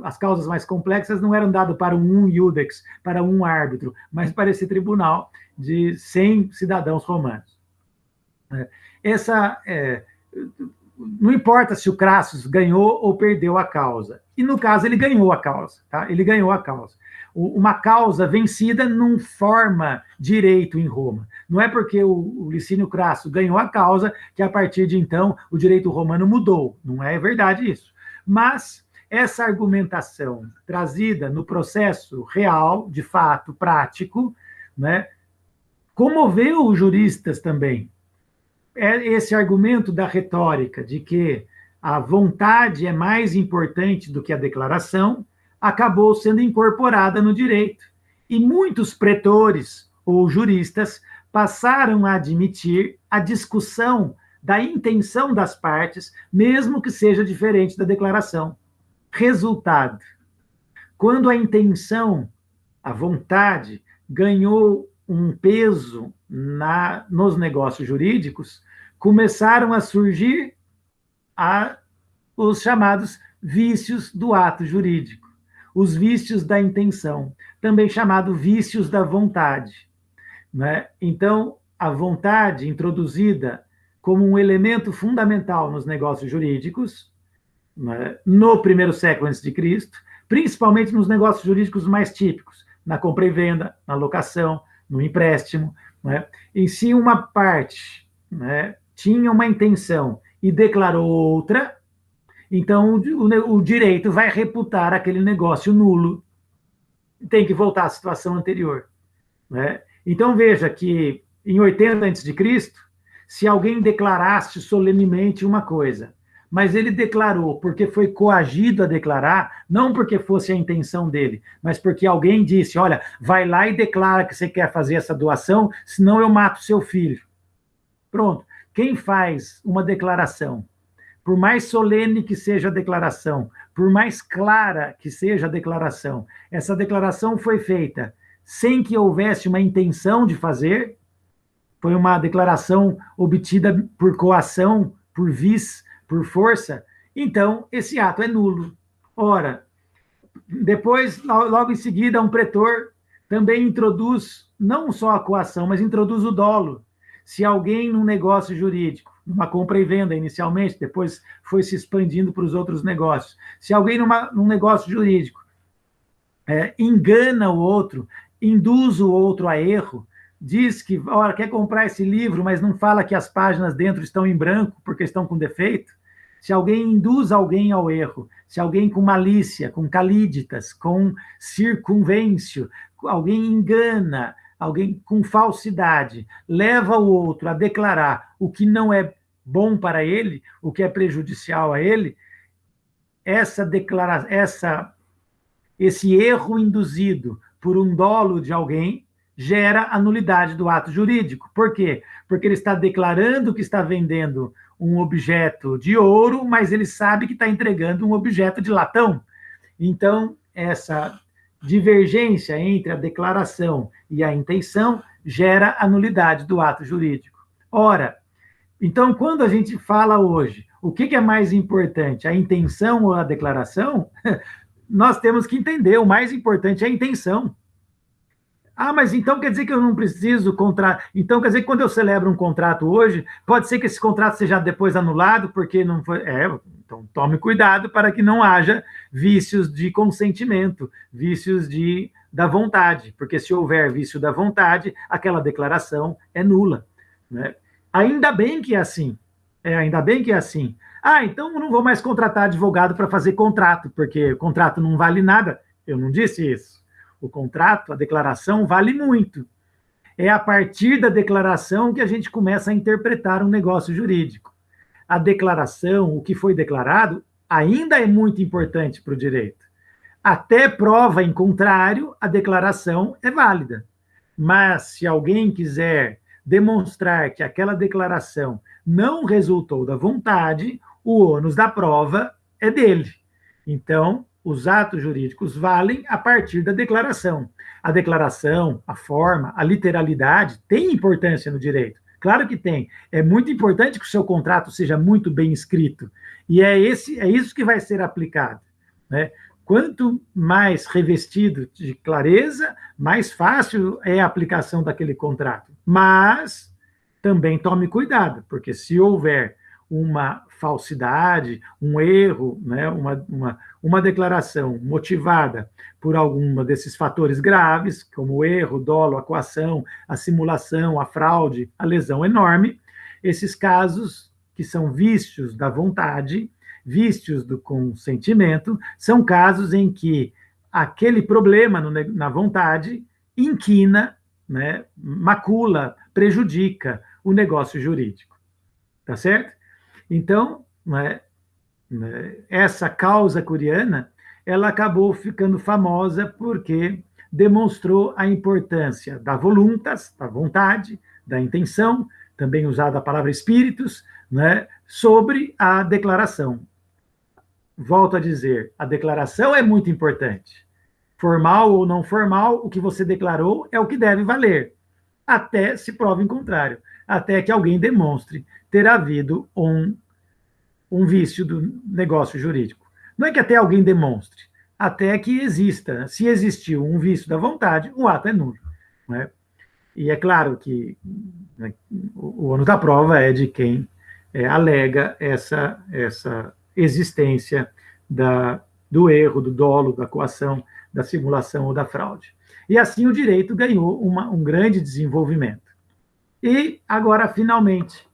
as causas mais complexas não eram dadas para um iudex, para um árbitro, mas para esse tribunal de 100 cidadãos romanos. Não importa se o Crassus ganhou ou perdeu a causa. E, no caso, ele ganhou a causa. Tá? Ele ganhou a causa. Uma causa vencida não forma direito em Roma. Não é porque o Licínio Crasso ganhou a causa que, a partir de então, o direito romano mudou. Não é verdade isso. Mas essa argumentação trazida no processo real, de fato, prático, né, comoveu os juristas também. Esse argumento da retórica de que a vontade é mais importante do que a declaração acabou sendo incorporada no direito. E muitos pretores ou juristas passaram a admitir a discussão da intenção das partes, mesmo que seja diferente da declaração. Resultado: quando a intenção, a vontade, ganhou um peso nos negócios jurídicos, começaram a surgir os chamados vícios do ato jurídico, os vícios da intenção, também chamado vícios da vontade, né? Então, a vontade introduzida como um elemento fundamental nos negócios jurídicos, né, no primeiro século antes de Cristo, principalmente nos negócios jurídicos mais típicos, na compra e venda, na locação, no empréstimo, né? Em si, uma parte, né, tinha uma intenção e declarou outra, então o direito vai reputar aquele negócio nulo, tem que voltar à situação anterior, né? Então veja que em 80 a.C., se alguém declarasse solenemente uma coisa, mas ele declarou porque foi coagido a declarar, não porque fosse a intenção dele, mas porque alguém disse, olha, vai lá e declara que você quer fazer essa doação, senão eu mato seu filho. Pronto. Quem faz uma declaração, por mais solene que seja a declaração, por mais clara que seja a declaração, essa declaração foi feita sem que houvesse uma intenção de fazer, foi uma declaração obtida por coação, por vis, por força, então esse ato é nulo. Ora, depois, logo em seguida, um pretor também introduz não só a coação, mas introduz o dolo. Se alguém num negócio jurídico, numa compra e venda inicialmente, depois foi se expandindo para os outros negócios, se alguém num negócio jurídico engana o outro, induz o outro a erro, diz que quer comprar esse livro, mas não fala que as páginas dentro estão em branco porque estão com defeito, se alguém induz alguém ao erro, se alguém com malícia, com calíditas, com circunvêncio, alguém engana, alguém com falsidade, leva o outro a declarar o que não é bom para ele, o que é prejudicial a ele, esse erro induzido por um dolo de alguém gera a nulidade do ato jurídico. Por quê? Porque ele está declarando que está vendendo um objeto de ouro, mas ele sabe que está entregando um objeto de latão. Então, essa divergência entre a declaração e a intenção gera a nulidade do ato jurídico. Ora, então, quando a gente fala hoje, o que é mais importante, a intenção ou a declaração? Nós temos que entender, o mais importante é a intenção. Ah, mas então quer dizer que eu não preciso contrato. Então quer dizer que quando eu celebro um contrato hoje, pode ser que esse contrato seja depois anulado, porque não foi. Então tome cuidado para que não haja vícios de consentimento, vícios da vontade, porque se houver vício da vontade, aquela declaração é nula, né? Ainda bem que é assim. Ainda bem que é assim. Ah, então eu não vou mais contratar advogado para fazer contrato, porque contrato não vale nada. Eu não disse isso. O contrato, a declaração, vale muito. É a partir da declaração que a gente começa a interpretar um negócio jurídico. A declaração, o que foi declarado, ainda é muito importante para o direito. Até prova em contrário, a declaração é válida. Mas se alguém quiser demonstrar que aquela declaração não resultou da vontade, o ônus da prova é dele. Então, os atos jurídicos valem a partir da declaração. A declaração, a forma, a literalidade tem importância no direito. Claro que tem. É muito importante que o seu contrato seja muito bem escrito. E é isso que vai ser aplicado, né? Quanto mais revestido de clareza, mais fácil é a aplicação daquele contrato. Mas também tome cuidado, porque se houver uma falsidade, um erro, né, uma declaração motivada por algum desses fatores graves, como o erro, dolo, a coação, a simulação, a fraude, a lesão enorme, esses casos que são vícios da vontade, vícios do consentimento, são casos em que aquele problema na vontade inquina, né, macula, prejudica o negócio jurídico. Tá certo? Então, essa causa curiana, ela acabou ficando famosa porque demonstrou a importância da voluntas, da vontade, da intenção, também usada a palavra espíritos, né, sobre a declaração. Volto a dizer, a declaração é muito importante. Formal ou não formal, o que você declarou é o que deve valer, até se prove em contrário, até que alguém demonstre ter havido um vício do negócio jurídico. Não é que até alguém demonstre, até que exista. Se existiu um vício da vontade, o ato é nulo. Né? E é claro que, né, o ônus da prova é de quem alega essa existência do erro, do dolo, da coação, da simulação ou da fraude. E assim o direito ganhou um grande desenvolvimento. E agora, finalmente,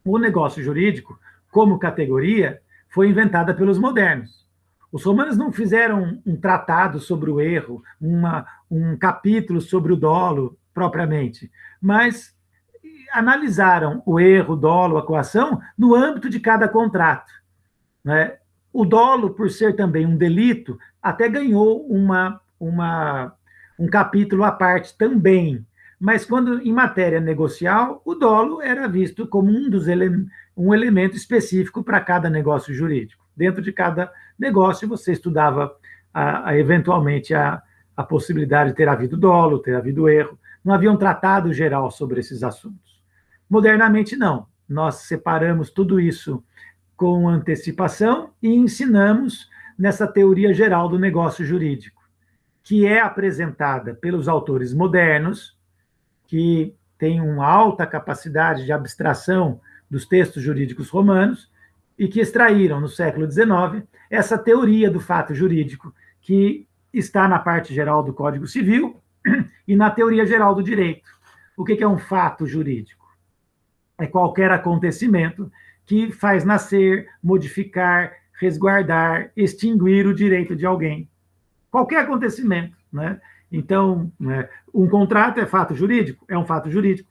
o negócio jurídico, como categoria, foi inventada pelos modernos. Os romanos não fizeram um tratado sobre o erro, um capítulo sobre o dolo, propriamente, mas analisaram o erro, o dolo, a coação, no âmbito de cada contrato. Né? O dolo, por ser também um delito, até ganhou um capítulo à parte também. Mas quando em matéria negocial, o dolo era visto como um elemento específico para cada negócio jurídico. Dentro de cada negócio, você estudava eventualmente a possibilidade de ter havido dolo, ter havido erro. Não havia um tratado geral sobre esses assuntos. Modernamente, não. Nós separamos tudo isso com antecipação e ensinamos nessa teoria geral do negócio jurídico, que é apresentada pelos autores modernos, que têm uma alta capacidade de abstração dos textos jurídicos romanos e que extraíram, no século XIX, essa teoria do fato jurídico, que está na parte geral do Código Civil e na teoria geral do direito. O que é um fato jurídico? É qualquer acontecimento que faz nascer, modificar, resguardar, extinguir o direito de alguém. Qualquer acontecimento, né? Então, né, um contrato é fato jurídico? É um fato jurídico,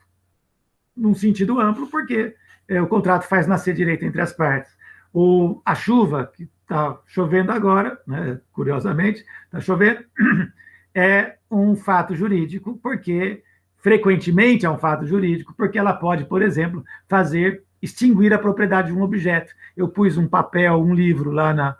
num sentido amplo, porque o contrato faz nascer direito entre as partes. Ou a chuva, que está chovendo agora, né, curiosamente, está chovendo, é um fato jurídico, porque frequentemente é um fato jurídico, porque ela pode, por exemplo, extinguir a propriedade de um objeto. Eu pus um papel, um livro lá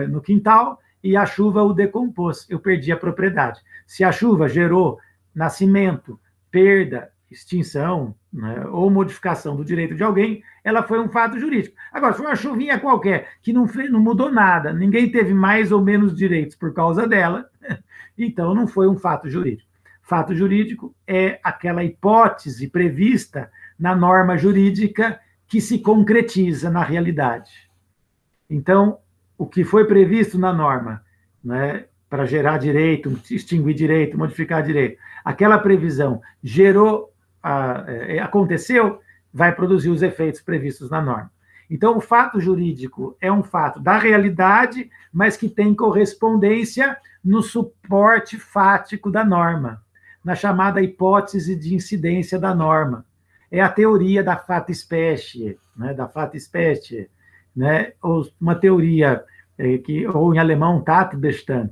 no quintal e a chuva o decompôs, eu perdi a propriedade. Se a chuva gerou nascimento, perda, extinção, né, ou modificação do direito de alguém, ela foi um fato jurídico. Agora, se foi uma chuvinha qualquer, que não mudou nada, ninguém teve mais ou menos direitos por causa dela, então não foi um fato jurídico. Fato jurídico é aquela hipótese prevista na norma jurídica que se concretiza na realidade. Então, o que foi previsto na norma, né, para gerar direito, extinguir direito, modificar direito, aquela previsão aconteceu, vai produzir os efeitos previstos na norma. Então, o fato jurídico é um fato da realidade, mas que tem correspondência no suporte fático da norma. na chamada hipótese de incidência da norma. É a teoria da fata specie, né, da fata specie, né, ou uma teoria ou em alemão, Tatbestand,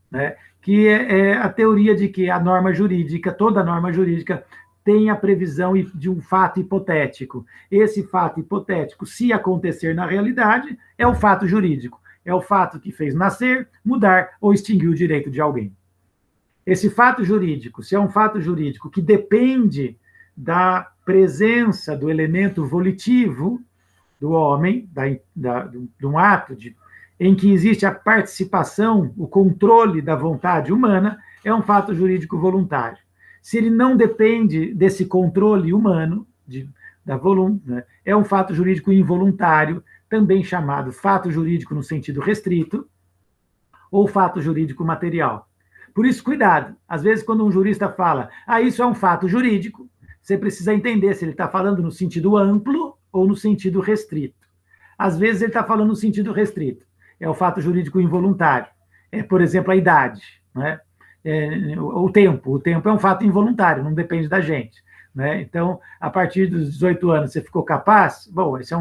né, que é a teoria de que a norma jurídica, toda norma jurídica, tem a previsão de um fato hipotético. Esse fato hipotético, se acontecer na realidade, é o fato jurídico. É o fato que fez nascer, mudar ou extinguir o direito de alguém. Esse fato jurídico, se é um fato jurídico que depende da presença do elemento volitivo do homem, de um ato em que existe a participação, o controle da vontade humana, é um fato jurídico voluntário. Se ele não depende desse controle humano, né, é um fato jurídico involuntário, também chamado fato jurídico no sentido restrito, ou fato jurídico material. Por isso, cuidado. Às vezes, quando um jurista fala, isso é um fato jurídico, você precisa entender se ele está falando no sentido amplo ou no sentido restrito. Às vezes, ele está falando no sentido restrito. É o fato jurídico involuntário. Por exemplo, a idade, né? O tempo. O tempo é um fato involuntário, não depende da gente. Né? Então, a partir dos 18 anos, você ficou capaz? Bom, esse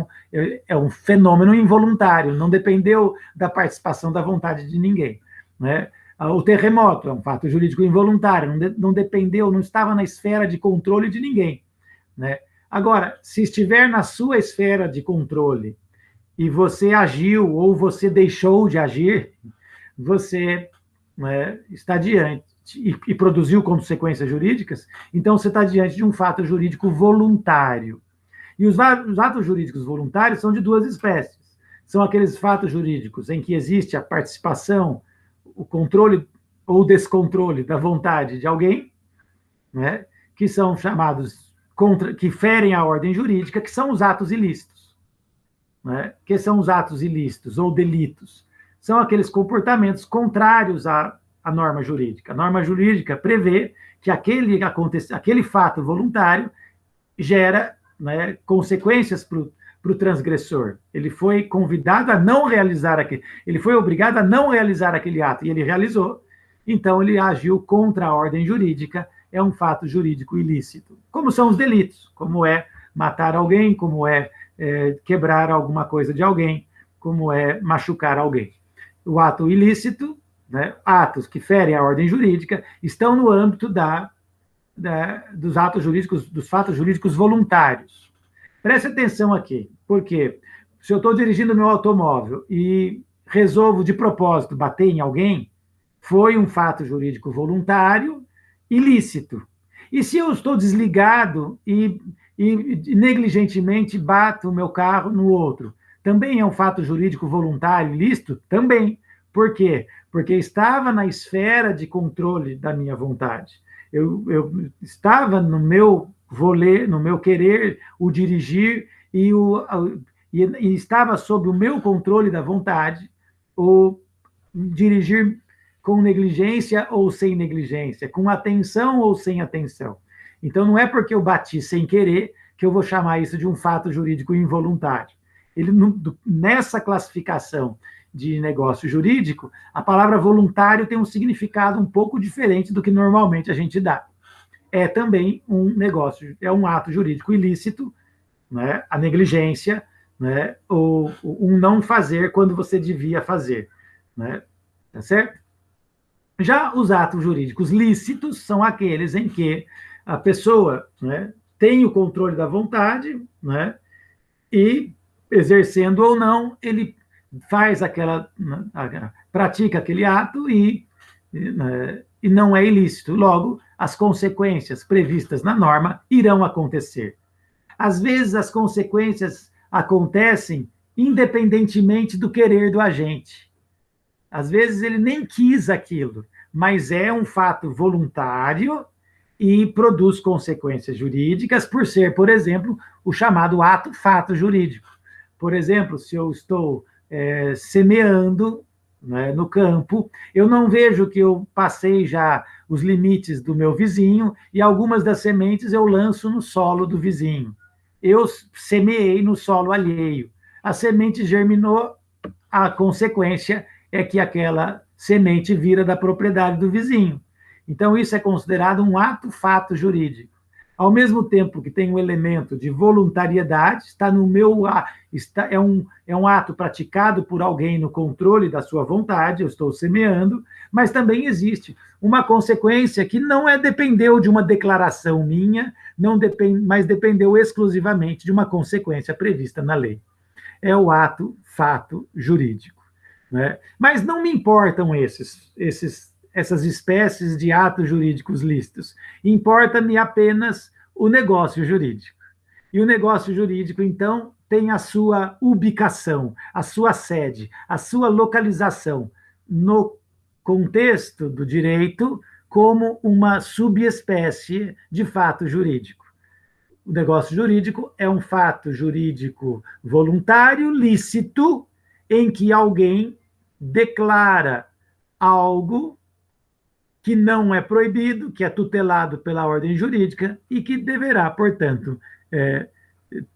é um fenômeno involuntário, não dependeu da participação da vontade de ninguém. Né? O terremoto é um fato jurídico involuntário, não dependeu, não estava na esfera de controle de ninguém. Né? Agora, se estiver na sua esfera de controle e você agiu ou você deixou de agir, você, né, está diante e produziu consequências jurídicas, então você está diante de um fato jurídico voluntário. E os atos jurídicos voluntários são de duas espécies. São aqueles fatos jurídicos em que existe a participação, o controle ou descontrole da vontade de alguém, né, que são chamados, que ferem a ordem jurídica, que são os atos ilícitos. Né, que são os atos ilícitos ou delitos? São aqueles comportamentos contrários à norma jurídica. A norma jurídica prevê que aquele fato voluntário gera, né, consequências para o transgressor. Ele foi convidado a não realizar ele foi obrigado a não realizar aquele ato, e ele realizou, então ele agiu contra a ordem jurídica, é um fato jurídico ilícito. Como são os delitos, como é matar alguém, como é quebrar alguma coisa de alguém, como é machucar alguém. O ato ilícito, né, atos que ferem a ordem jurídica, estão no âmbito dos atos jurídicos, dos fatos jurídicos voluntários. Preste atenção aqui, porque se eu estou dirigindo meu automóvel e resolvo de propósito bater em alguém, foi um fato jurídico voluntário ilícito. E se eu estou desligado e negligentemente bato o meu carro no outro, também é um fato jurídico voluntário ilícito? Também. Por quê? Porque estava na esfera de controle da minha vontade. Eu estava no meu no meu querer, o dirigir, e estava sob o meu controle da vontade, o dirigir com negligência ou sem negligência, com atenção ou sem atenção. Então, não é porque eu bati sem querer que eu vou chamar isso de um fato jurídico involuntário. Nessa classificação de negócio jurídico, a palavra voluntário tem um significado um pouco diferente do que normalmente a gente dá. É também um negócio, é um ato jurídico ilícito, né? A negligência, né? Ou um não fazer quando você devia fazer. Né? Tá certo? Já os atos jurídicos lícitos são aqueles em que a pessoa, né, tem o controle da vontade, né, e, exercendo ou não, ele faz pratica aquele ato e não é ilícito. Logo, as consequências previstas na norma irão acontecer. Às vezes, as consequências acontecem independentemente do querer do agente. Às vezes, ele nem quis aquilo, mas é um fato voluntário e produz consequências jurídicas por ser, por exemplo, o chamado ato-fato jurídico. Por exemplo, se eu estou semeando, né, no campo, eu não vejo que eu passei já os limites do meu vizinho e algumas das sementes eu lanço no solo do vizinho. Eu semeei no solo alheio. A semente germinou, a consequência é que aquela semente vira da propriedade do vizinho. Então, isso é considerado um ato-fato jurídico. Ao mesmo tempo que tem um elemento de voluntariedade, está no meu é um ato praticado por alguém no controle da sua vontade, eu estou semeando, mas também existe uma consequência que não dependeu de uma declaração minha, não depend, mas dependeu exclusivamente de uma consequência prevista na lei. É o ato-fato jurídico. Né? Mas não me importam essas espécies de atos jurídicos lícitos. Importa-me apenas o negócio jurídico. E o negócio jurídico, então, tem a sua ubicação, a sua sede, a sua localização no contexto do direito como uma subespécie de fato jurídico. O negócio jurídico é um fato jurídico voluntário, lícito, em que alguém declara algo que não é proibido, que é tutelado pela ordem jurídica e que deverá, portanto,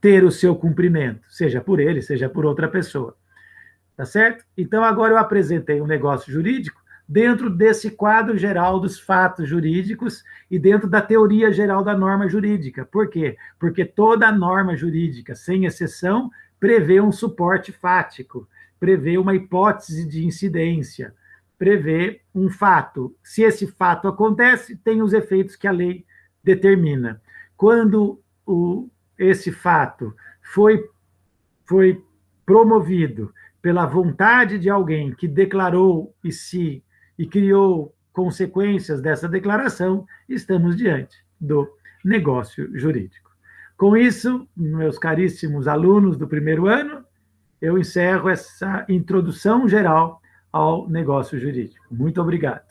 ter o seu cumprimento, seja por ele, seja por outra pessoa. Tá certo? Então, agora eu apresentei um negócio jurídico dentro desse quadro geral dos fatos jurídicos e dentro da teoria geral da norma jurídica. Por quê? Porque toda norma jurídica, sem exceção, prevê um suporte fático, prevê uma hipótese de incidência, prevê um fato. Se esse fato acontece, tem os efeitos que a lei determina. Quando esse fato foi promovido pela vontade de alguém que declarou e criou consequências dessa declaração, estamos diante do negócio jurídico. Com isso, meus caríssimos alunos do primeiro ano, eu encerro essa introdução geral ao negócio jurídico. Muito obrigado.